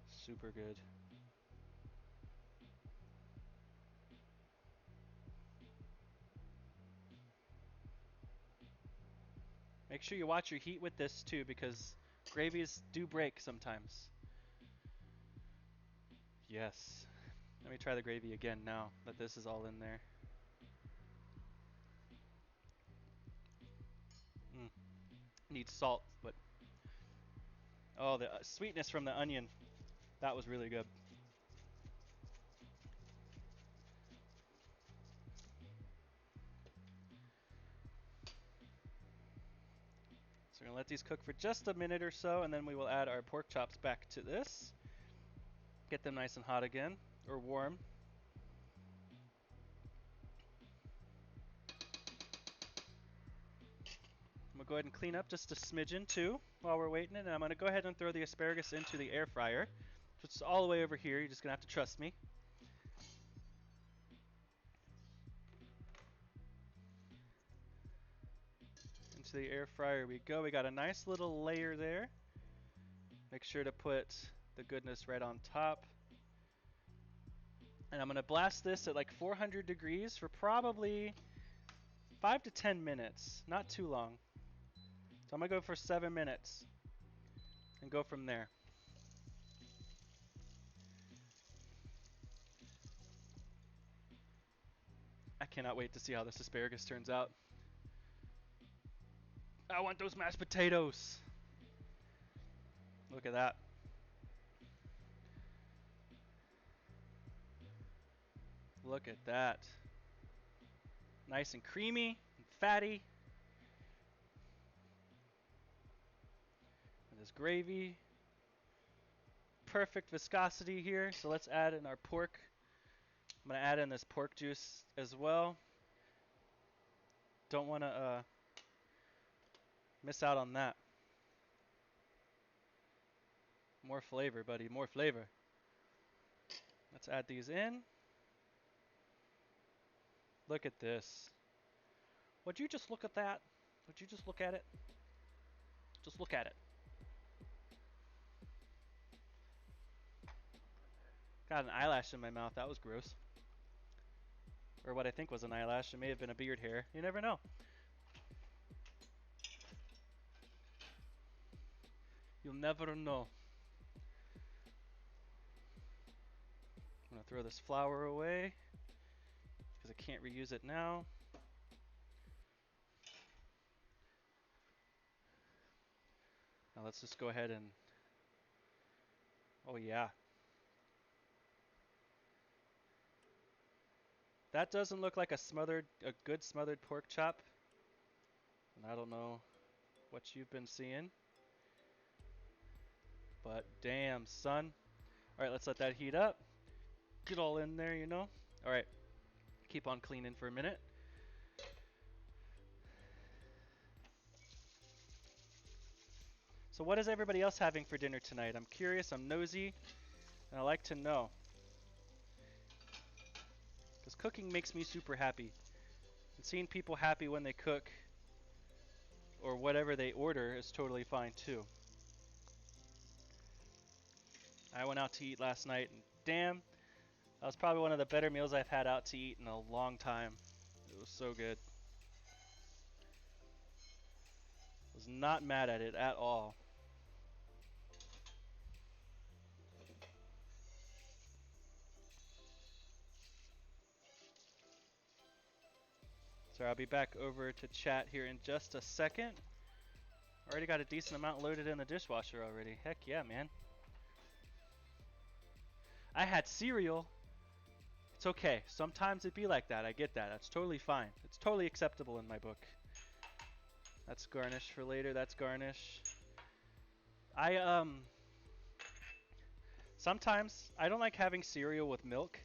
A: super good. Make sure you watch your heat with this too, because gravies do break sometimes. Yes. Let me try the gravy again now that this is all in there. Needs salt, but oh, the sweetness from the onion. That was really good. So we're going to let these cook for just a minute or so, and then we will add our pork chops back to this. Get them nice and hot again, or warm. I'm going to go ahead and clean up just a smidgen too while we're waiting, and I'm going to go ahead and throw the asparagus into the air fryer. It's all the way over here. You're just going to have to trust me. Into the air fryer we go. We got a nice little layer there. Make sure to put the goodness right on top. And I'm going to blast this at like 400 degrees for probably 5 to 10 minutes. Not too long. So I'm going to go for 7 minutes and go from there. I cannot wait to see how this asparagus turns out. I want those mashed potatoes. Look at that. Look at that. Nice and creamy and fatty. And this gravy. Perfect viscosity here. So let's add in our pork. I'm going to add in this pork juice as well. Don't want to miss out on that. More flavor, buddy. More flavor. Let's add these in. Look at this. Would you just look at that? Would you just look at it? Just look at it. Got an eyelash in my mouth. That was gross. Or what I think was an eyelash. It may have been a beard hair. You never know. You'll never know. I'm going to throw this flour away because I can't reuse it now. Now let's just go ahead and... Oh yeah. That doesn't look like a good smothered pork chop. And I don't know what you've been seeing. But damn, son. Alright, let's let that heat up. Get all in there, you know. Alright, keep on cleaning for a minute. So what is everybody else having for dinner tonight? I'm curious, I'm nosy, and I like to know. Because cooking makes me super happy. And seeing people happy when they cook, or whatever they order, is totally fine too. I went out to eat last night, and damn, that was probably one of the better meals I've had out to eat in a long time. It was so good. not mad at it at all. So I'll be back over to chat here in just a second. Already got a decent amount loaded in the dishwasher already. Heck yeah, man. I had cereal. It's okay. Sometimes it be like that. I get that. That's totally fine. It's totally acceptable in my book. That's garnish for later. That's garnish. Sometimes I don't like having cereal with milk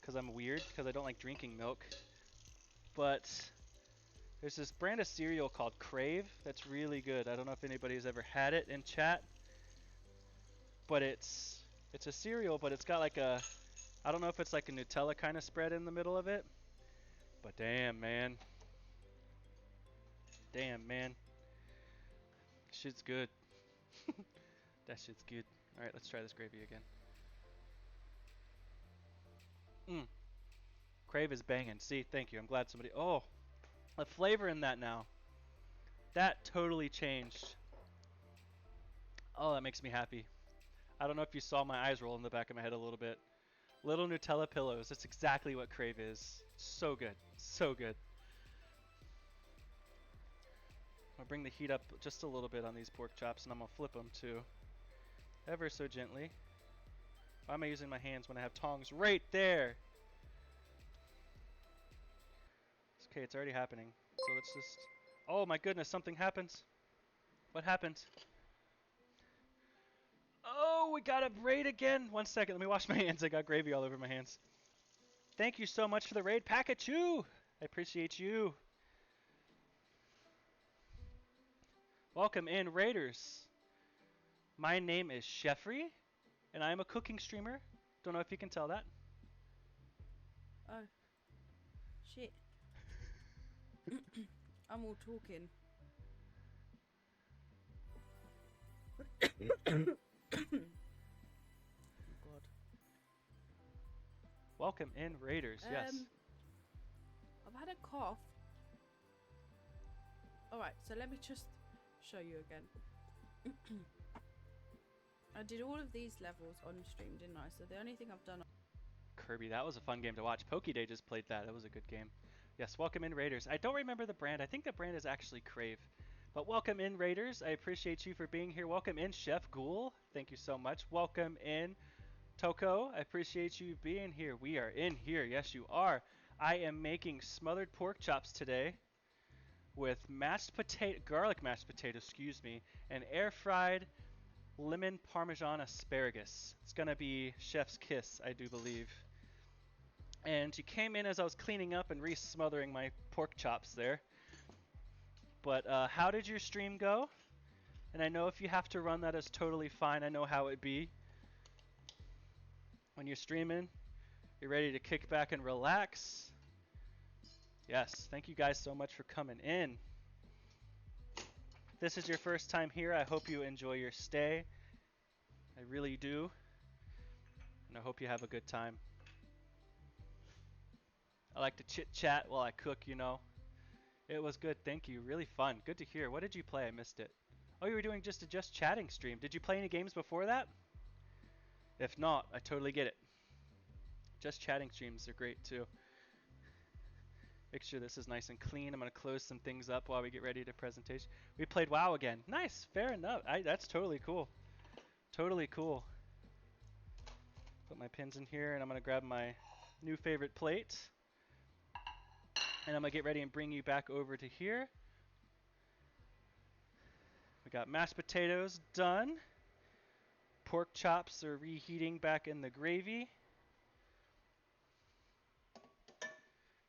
A: because I'm weird because I don't like drinking milk. But there's this brand of cereal called Crave that's really good. I don't know if anybody's ever had it in chat, but it's a cereal, but it's got like a, I don't know if it's like a Nutella kind of spread in the middle of it, but damn man, shit's good. That shit's good. All right, let's try this gravy again. Crave is banging. See, thank you. I'm glad somebody. Oh, the flavor in that now. That totally changed. Oh, that makes me happy. I don't know if you saw my eyes roll in the back of my head a little bit. Little Nutella pillows. That's exactly what Crave is. So good. So good. I'll bring the heat up just a little bit on these pork chops, and I'm going to flip them too. Ever so gently. Why am I using my hands when I have tongs right there? It's okay, it's already happening. So let's just... Oh my goodness, something happens. What happened? Oh, we got a raid again. 1 second, let me wash my hands. I got gravy all over my hands. Thank you so much for the raid, Pakachu. I appreciate you. Welcome in, raiders. My name is Sheffrey, and I am a cooking streamer. Don't know if you can tell that.
D: Oh. Shit. I'm all talking. God.
A: Welcome in, raiders. Yes.
D: I've had a cough. Alright, so let me just show you again. I did all of these levels on stream, didn't I? So the only thing I've done...
A: Kirby, that was a fun game to watch. Pokéday just played that. That was a good game. Yes, welcome in, raiders. I don't remember the brand. I think the brand is actually Crave. But welcome in, raiders. I appreciate you for being here. Welcome in, Chef Ghoul. Thank you so much. Welcome in, Toko. I appreciate you being here. We are in here. Yes, you are. I am making smothered pork chops today with garlic mashed potato, and air-fried lemon Parmesan asparagus. It's going to be chef's kiss, I do believe. And you came in as I was cleaning up and re-smothering my pork chops there. But how did your stream go? And I know if you have to run that is totally fine. I know how it be. When you're streaming, you're ready to kick back and relax. Yes, thank you guys so much for coming in. If this is your first time here, I hope you enjoy your stay. I really do. And I hope you have a good time. I like to chit-chat while I cook, you know. It was good, thank you. Really fun. Good to hear. What did you play? I missed it. Oh, you were doing just a just chatting stream. Did you play any games before that? If not, I totally get it. Just chatting streams are great too. Make sure this is nice and clean. I'm going to close some things up while we get ready to presentation. We played WoW again. Nice. Fair enough. That's totally cool. Totally cool. Put my pins in here, and I'm going to grab my new favorite plate. And I'm going to get ready and bring you back over to here. We got mashed potatoes done. Pork chops are reheating back in the gravy.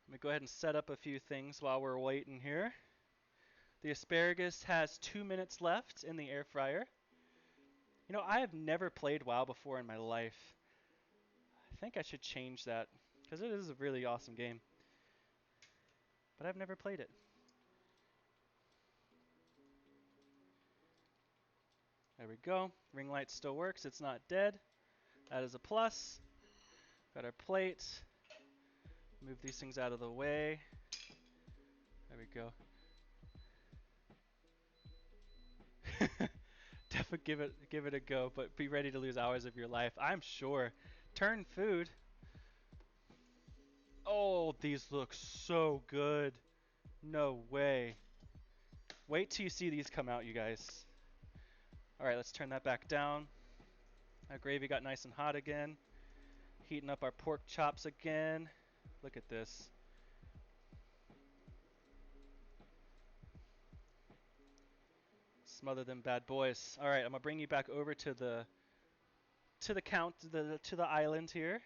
A: Let me go ahead and set up a few things while we're waiting here. The asparagus has 2 minutes left in the air fryer. You know, I have never played WoW before in my life. I think I should change that, because it is a really awesome game. But I've never played it. There we go. Ring light still works. It's not dead. That is a plus. Got our plate. Move these things out of the way. There we go. Definitely give it a go, but be ready to lose hours of your life, I'm sure. Turn food. Oh, these look so good. No way. Wait till you see these come out, you guys. All right, let's turn that back down. Our gravy got nice and hot again. Heating up our pork chops again. Look at this. Smother them bad boys. All right, I'm gonna bring you back over to the island here,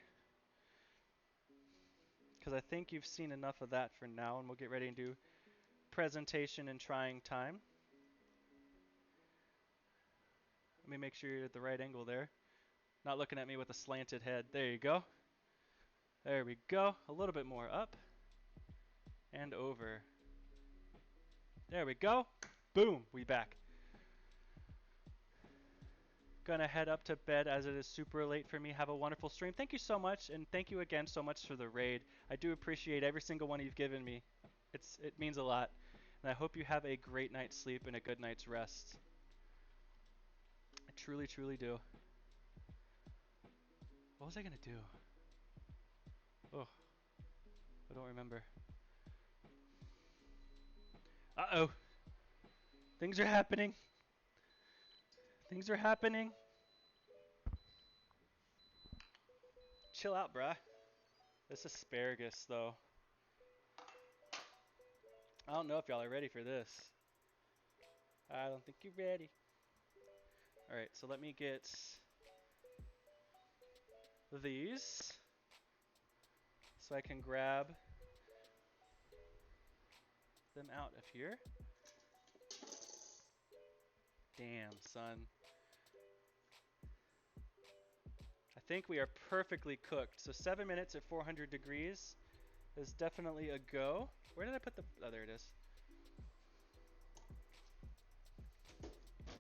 A: because I think you've seen enough of that for now, and we'll get ready and do presentation and trying time. Let me make sure you're at the right angle there. Not looking at me with a slanted head. There you go. There we go. A little bit more up and over. There we go. Boom, we back. Gonna head up to bed as it is super late for me. Have a wonderful stream. Thank you so much, and thank you again so much for the raid. I do appreciate every single one you've given me. It means a lot. And I hope you have a great night's sleep and a good night's rest. I truly, truly do. What was I gonna do? Oh, I don't remember. Uh-oh. Things are happening. Things are happening. Chill out, bruh. This asparagus, though. I don't know if y'all are ready for this. I don't think you're ready. Alright, so let me get these so I can grab them out of here. Damn, son. I think we are perfectly cooked. So 7 minutes at 400 degrees is definitely a go. Where did I put the... Oh, there it is.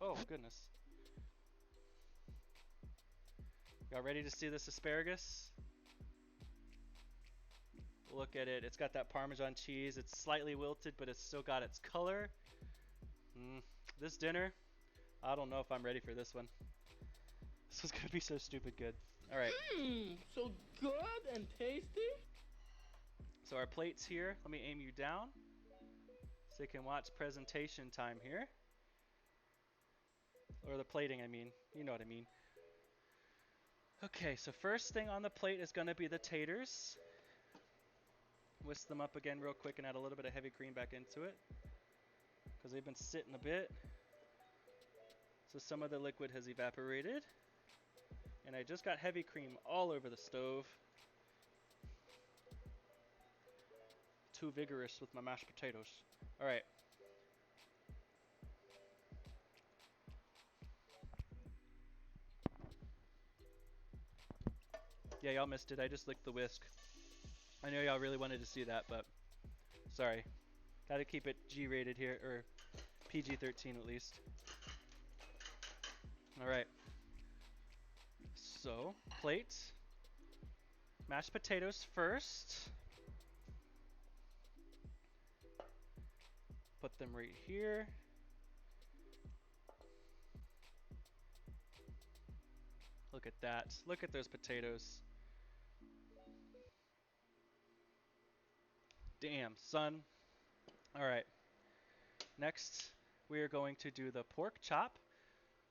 A: Oh, goodness. Y'all ready to see this asparagus? Look at it. It's got that Parmesan cheese. It's slightly wilted, but it's still got its color. This dinner, I don't know if I'm ready for this one. This was gonna be so stupid good. All right.
B: So good and tasty.
A: So our plate's here. Let me aim you down so you can watch presentation time here. Or the plating, I mean. You know what I mean. Okay, so first thing on the plate is gonna be the taters. Whisk them up again real quick and add a little bit of heavy cream back into it, because they've been sitting a bit. So some of the liquid has evaporated. And I just got heavy cream all over the stove. Too vigorous with my mashed potatoes. Alright. Yeah, y'all missed it. I just licked the whisk. I know y'all really wanted to see that, but sorry. Gotta keep it G-rated here, or PG-13 at least. Alright. So, plate. Mashed potatoes first. Put them right here. Look at that. Look at those potatoes. Damn, son. Alright. Next, we are going to do the pork chop.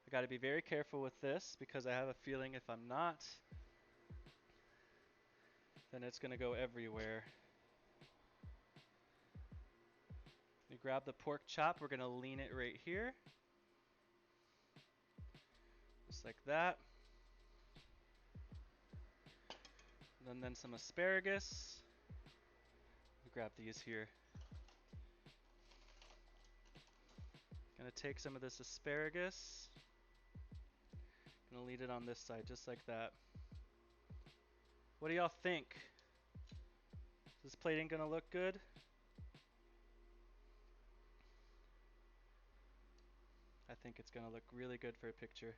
A: I gotta be very careful with this because I have a feeling if I'm not, then it's gonna go everywhere. We grab the pork chop, we're gonna lean it right here. Just like that. And then some asparagus. We grab these here. Gonna take some of this asparagus. Gonna lead it on this side, just like that. What do y'all think? Is this plating gonna look good? I think it's gonna look really good for a picture.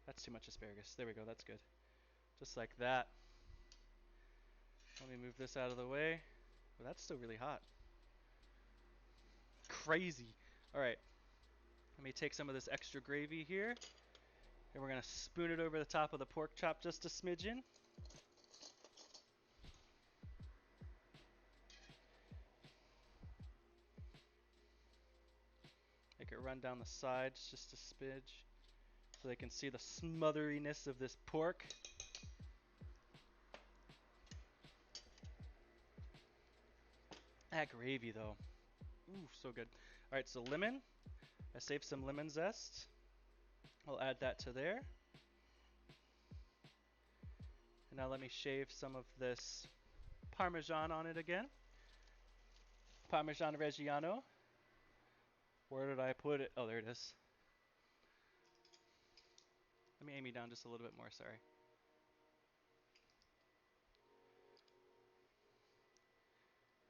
A: That's too much asparagus. There we go, that's good. Just like that. Let me move this out of the way. Oh, that's still really hot. Crazy. Alright. Let me take some of this extra gravy here, and we're going to spoon it over the top of the pork chop just a smidgen. Make it run down the sides just a smidge so they can see the smotheriness of this pork. That gravy though. Ooh, so good. Alright, so lemon. I saved some lemon zest. I'll add that to there. And now let me shave some of this Parmesan on it again. Parmesan Reggiano. Where did I put it? Oh, there it is. Let me aim you down just a little bit more, sorry.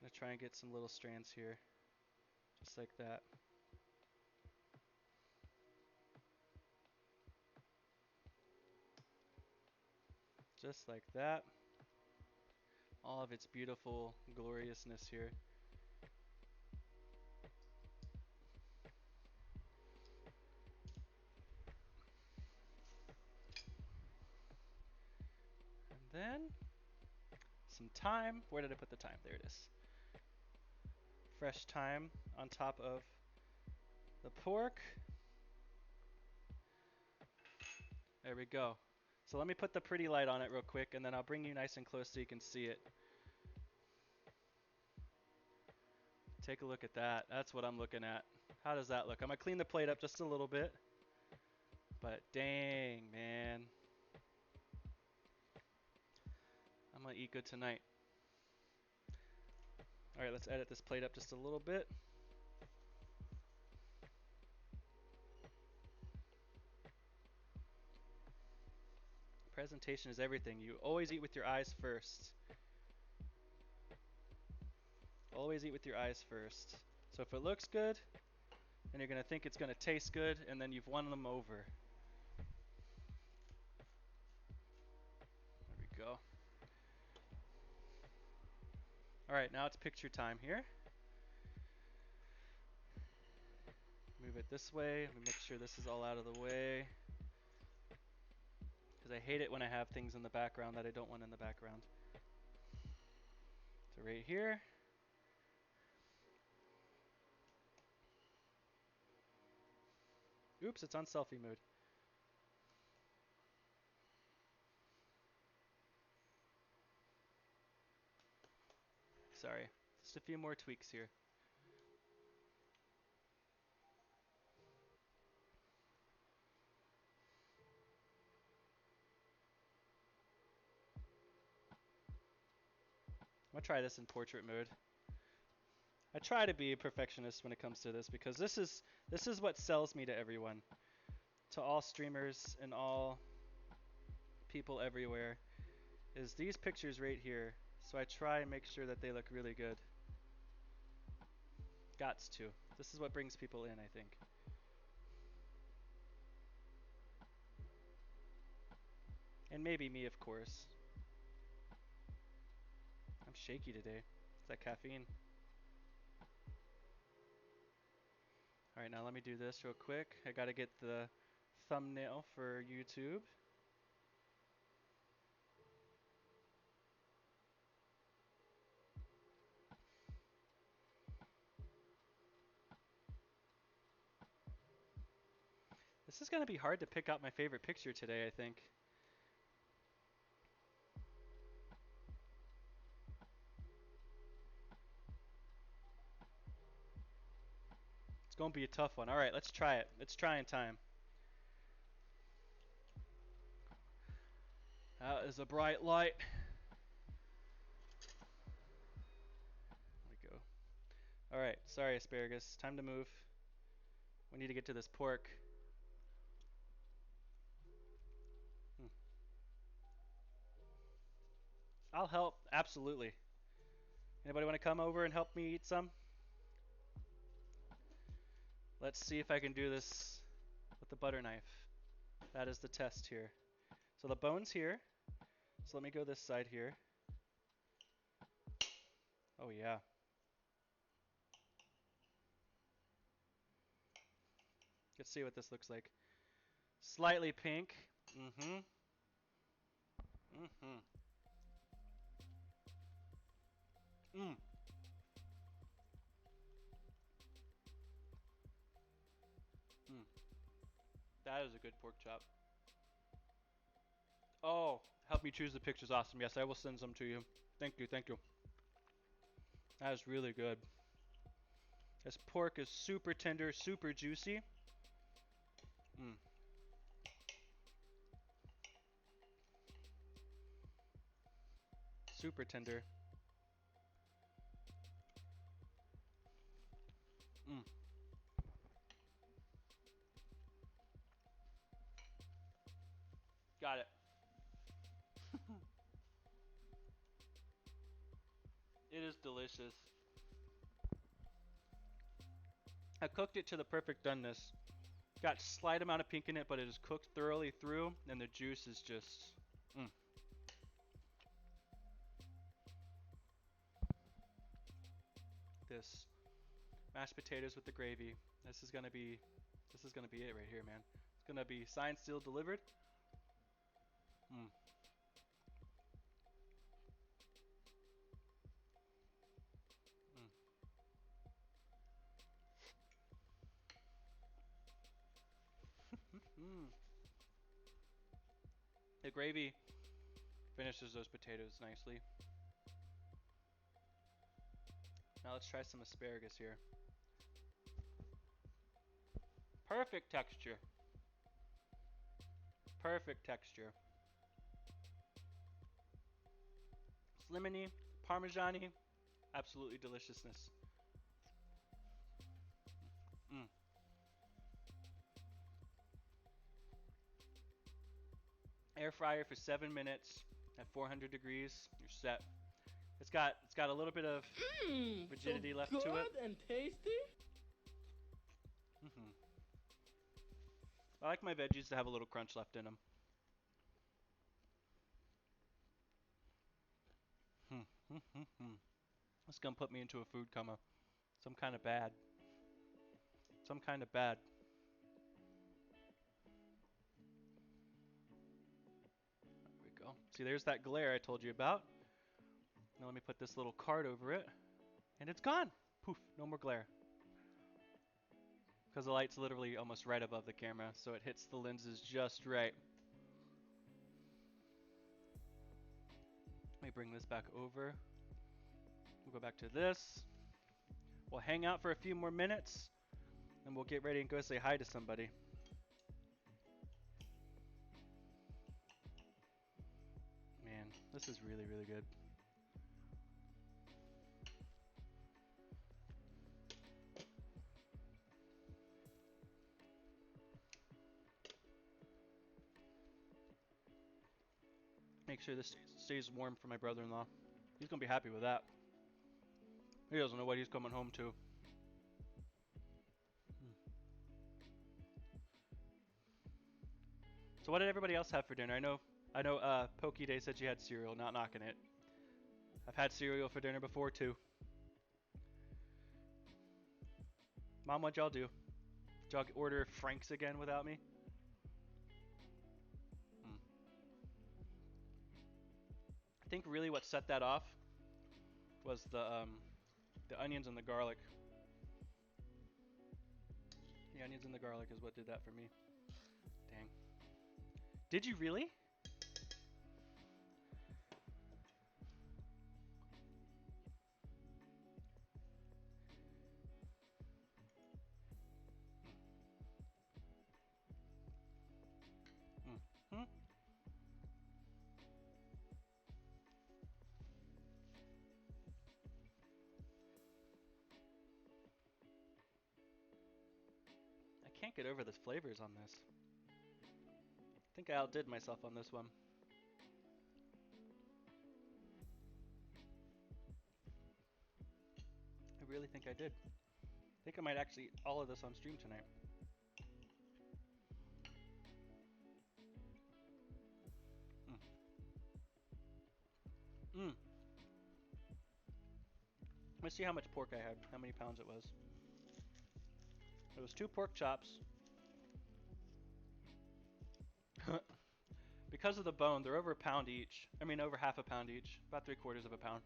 A: I'm going to try and get some little strands here. Just like that. Just like that. All of its beautiful gloriousness here. And then some thyme. Where did I put the thyme? There it is. Fresh thyme on top of the pork. There we go. So let me put the pretty light on it real quick, and then I'll bring you nice and close so you can see it. Take a look at that. That's what I'm looking at. How does that look? I'm going to clean the plate up just a little bit. But dang, man. I'm going to eat good tonight. Alright, let's edit this plate up just a little bit. Presentation is everything. You always eat with your eyes first. Always eat with your eyes first. So if it looks good, then you're going to think it's going to taste good, and then you've won them over. There we go. Alright, now it's picture time here. Move it this way. Let me make sure this is all out of the way. Because I hate it when I have things in the background that I don't want in the background. So right here. Oops, it's on selfie mode. Sorry. Just a few more tweaks here. I'm going to try this in portrait mode. I try to be a perfectionist when it comes to this because this is what sells me to everyone. To all streamers and all people everywhere is these pictures right here. So I try and make sure that they look really good. Gots to. This is what brings people in, I think. And maybe me, of course. I'm shaky today. It's that caffeine. Alright, now let me do this real quick. I gotta get the thumbnail for YouTube. This is gonna be hard to pick out my favorite picture today, I think. It's gonna be a tough one. Alright, let's try it. It's trying time. That is a bright light. There we go. Alright, sorry Asparagus. Time to move. We need to get to this pork. I'll help, absolutely. Anybody want to come over and help me eat some? Let's see if I can do this with the butter knife. That is the test here. So the bone's here. So let me go this side here. Oh yeah. Let's see what this looks like. Slightly pink. Mm-hmm. Mm-hmm. Mm. Mm. That is a good pork chop. Oh, help me choose the pictures. Awesome. Yes, I will send some to you. Thank you. Thank you. That is really good. This pork is super tender, super juicy. Mm. Super tender. Mm. Got it. It is delicious. I cooked it to the perfect doneness. Got slight amount of pink in it, but it is cooked thoroughly through, and the juice is just. Mm. This mashed potatoes with the gravy. This is gonna be it right here, man. It's gonna be signed, sealed, delivered. Mm. Mm. Mm. The gravy finishes those potatoes nicely. Now let's try some asparagus here. Perfect texture. Perfect texture. It's lemony, parmesan-y, absolutely deliciousness. Mm. Air fryer for 7 minutes at 400 degrees. You're set. It's got a little bit of rigidity
B: so
A: left
B: good
A: to it.
B: and tasty.
A: Mm-hmm. I like my veggies to have a little crunch left in them. This is gonna put me into a food coma. Some kind of bad. Some kind of bad. There we go. See, there's that glare I told you about. Now let me put this little card over it. And it's gone. Poof, no more glare. Because the light's literally almost right above the camera, so it hits the lenses just right. Let me bring this back over. We'll go back to this. We'll hang out for a few more minutes, and we'll get ready and go say hi to somebody. Man, this is really, really good. Make sure this stays warm for my brother-in-law. He's gonna be happy with that. He doesn't know what he's coming home to. So what did everybody else have for dinner? I know Pokey Day said she had cereal, not knocking it. I've had cereal for dinner before too. Mom, what'd y'all do? Did y'all order Frank's again without me? Hmm. I think really what set that off was the onions and the garlic. The onions and the garlic is what did that for me. Dang. Did you really? Hmm. I can't get over the flavors on this. I think I outdid myself on this one. I really think I did. I think I might actually eat all of this on stream tonight. Mm. Mm. Let's see how much pork I had, how many pounds it was. It was 2 pork chops, because of the bone, they're over a pound each. I mean, over half a pound each. About 3/4 of a pound.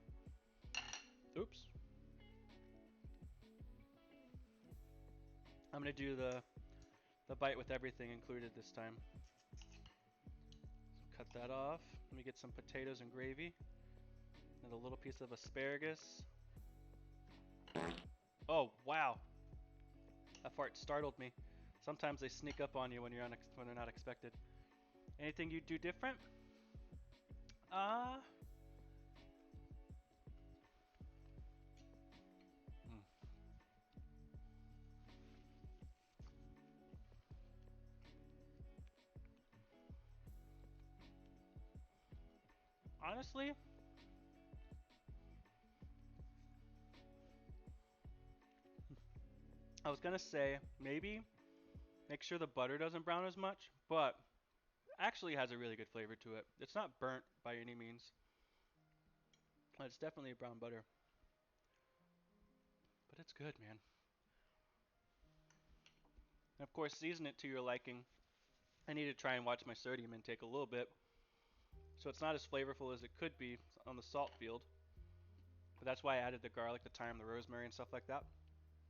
A: Oops. I'm gonna do the bite with everything included this time. Cut that off. Let me get some potatoes and gravy. And a little piece of asparagus. Oh, wow. That fart startled me. Sometimes they sneak up on you when when they're not expected. Anything you do different? Hmm. Honestly, I was gonna say maybe make sure the butter doesn't brown as much, but actually has a really good flavor to it. It's not burnt by any means. It's definitely a brown butter. But it's good, man. And of course, season it to your liking. I need to try and watch my sodium intake a little bit, so it's not as flavorful as it could be on the salt field. But that's why I added the garlic, the thyme, the rosemary, and stuff like that.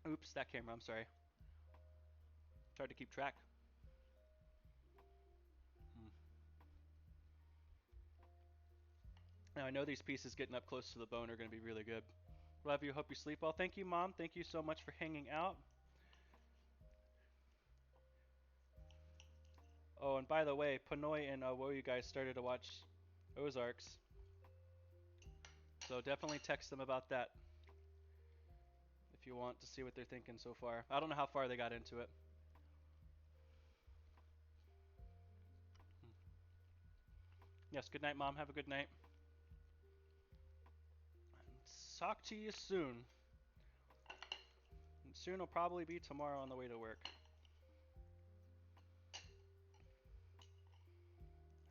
A: Oops, that camera, I'm sorry. It's hard to keep track. Now I know these pieces getting up close to the bone are going to be really good. Love you, hope you sleep well. Thank you, Mom. Thank you so much for hanging out. Oh, and by the way, Panoy and Woe, you guys started to watch Ozarks. So definitely text them about that if you want to see what they're thinking so far. I don't know how far they got into it. Yes, good night, Mom. Have a good night. Talk to you soon. And soon will probably be tomorrow on the way to work.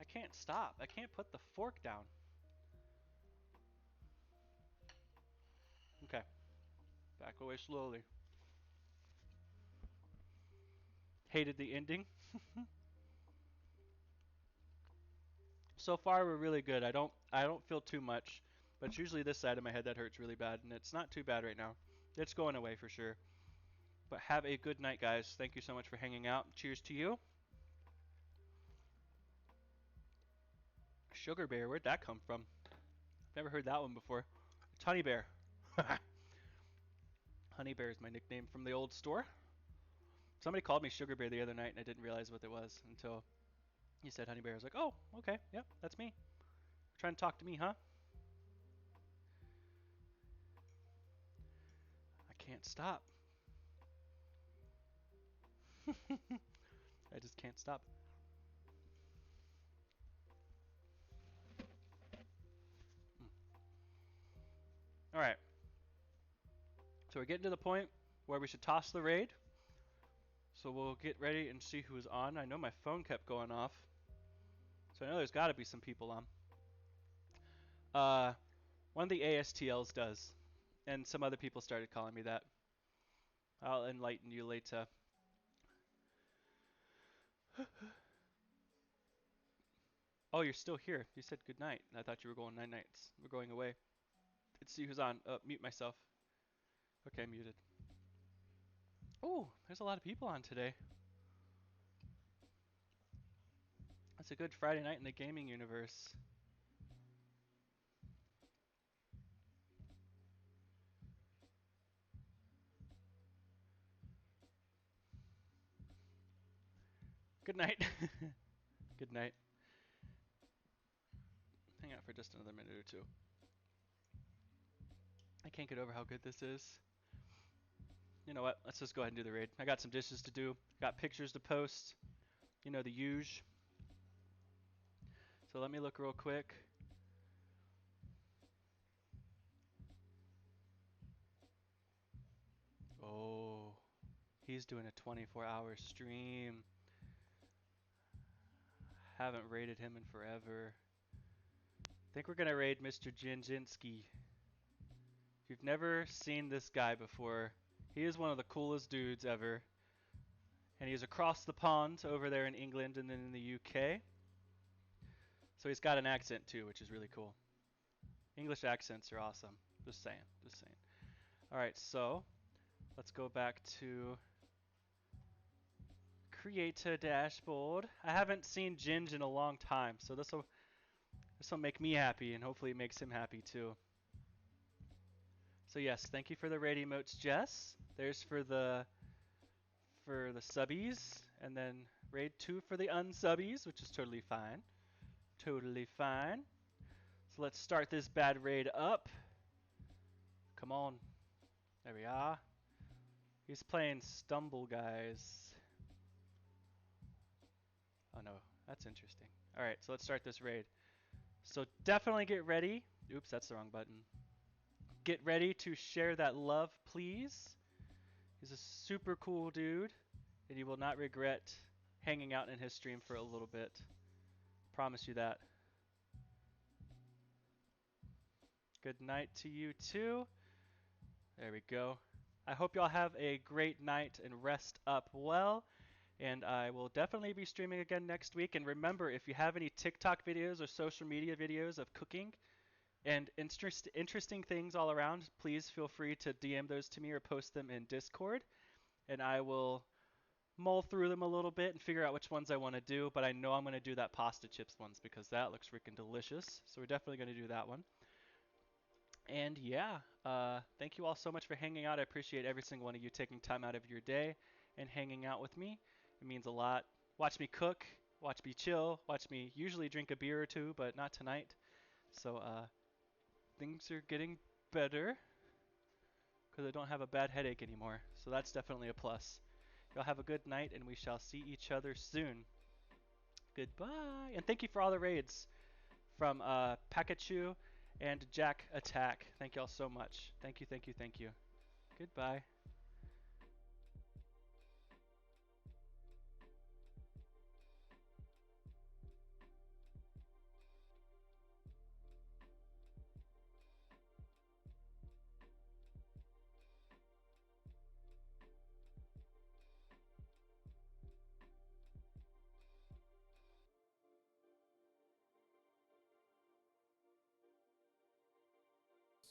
A: I can't stop. I can't put the fork down. Okay. Back away slowly. Hated the ending. So far we're really good. I don't feel too much, but it's usually this side of my head that hurts really bad, and it's not too bad right now. It's going away for sure. But have a good night, guys. Thank you so much for hanging out. Cheers to you. Sugar bear, where'd that come from? Never heard that one before. It's honey bear. Honey bear is my nickname from the old store. Somebody called me sugar bear the other night, and I didn't realize what it was until he said honey bear. I was like, oh, okay, yep, that's me. You're trying to talk to me, huh? I can't stop. I just can't stop. All right. So we're getting to the point where we should toss the raid. So we'll get ready and see who's on. I know my phone kept going off. So I know there's got to be some people on. One of the ASTLs does. And some other people started calling me that. I'll enlighten you later. Oh, you're still here. You said good night. I thought you were going night nights. We're going away. Let's see who's on. Mute myself. Okay, muted. Oh, there's a lot of people on today. It's a good Friday night in the gaming universe. Good night. Good night. Hang out for just another minute or two. I can't get over how good this is. You know what? Let's just go ahead and do the raid. I got some dishes to do. Got pictures to post. You know, the huge. So let me look real quick. Oh, he's doing a 24-hour stream. Haven't raided him in forever. Think we're gonna raid Mr. Jinjinski. If you've never seen this guy before, he is one of the coolest dudes ever. And he's across the pond over there in England and then in the UK. So he's got an accent too, which is really cool. English accents are awesome. Just saying, just saying. All right, so let's go back to Creator dashboard. I haven't seen Ginge in a long time, so this will make me happy, and hopefully it makes him happy too. So yes, thank you for the raid emotes, Jess. There's for the subbies, and then raid 2 for the unsubbies, which is totally fine. Totally fine. So let's start this bad raid up. Come on. There we are. He's playing Stumble, guys. Oh no, that's interesting. Alright, so let's start this raid. So definitely get ready. Oops, that's the wrong button. Get ready to share that love, please. He's a super cool dude, and you will not regret hanging out in his stream for a little bit. Promise you that. Good night to you too. There we go. I hope y'all have a great night and rest up well. And I will definitely be streaming again next week. And remember, if you have any TikTok videos or social media videos of cooking and interesting things all around, please feel free to DM those to me or post them in Discord. And I will mull through them a little bit and figure out which ones I want to do. But I know I'm going to do that pasta chips ones because that looks freaking delicious. So we're definitely going to do that one. And yeah, thank you all so much for hanging out. I appreciate every single one of you taking time out of your day and hanging out with me. It means a lot. Watch me cook, watch me chill, watch me usually drink a beer or two, but not tonight. So things are getting better because I don't have a bad headache anymore. So that's definitely a plus. Y'all have a good night, and we shall see each other soon. Goodbye. And thank you for all the raids from Pikachu and Jack Attack. Thank y'all so much. Thank you, thank you, thank you. Goodbye.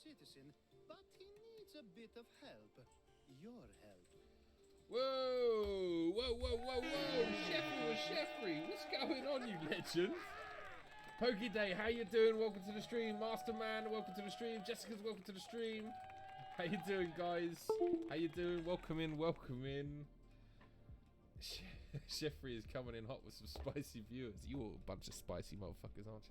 E: Citizen, but he needs a bit of help. Your help.
B: Whoa! Whoa, whoa, whoa, whoa! Sheffrey, what's going on, you legend? Pokey Day, how you doing? Welcome to the stream. Masterman, welcome to the stream. Jessica's welcome to the stream. How you doing, guys? How you doing? Welcome in, welcome in. Sheffrey is coming in hot with some spicy viewers. You all a bunch of spicy motherfuckers, aren't you?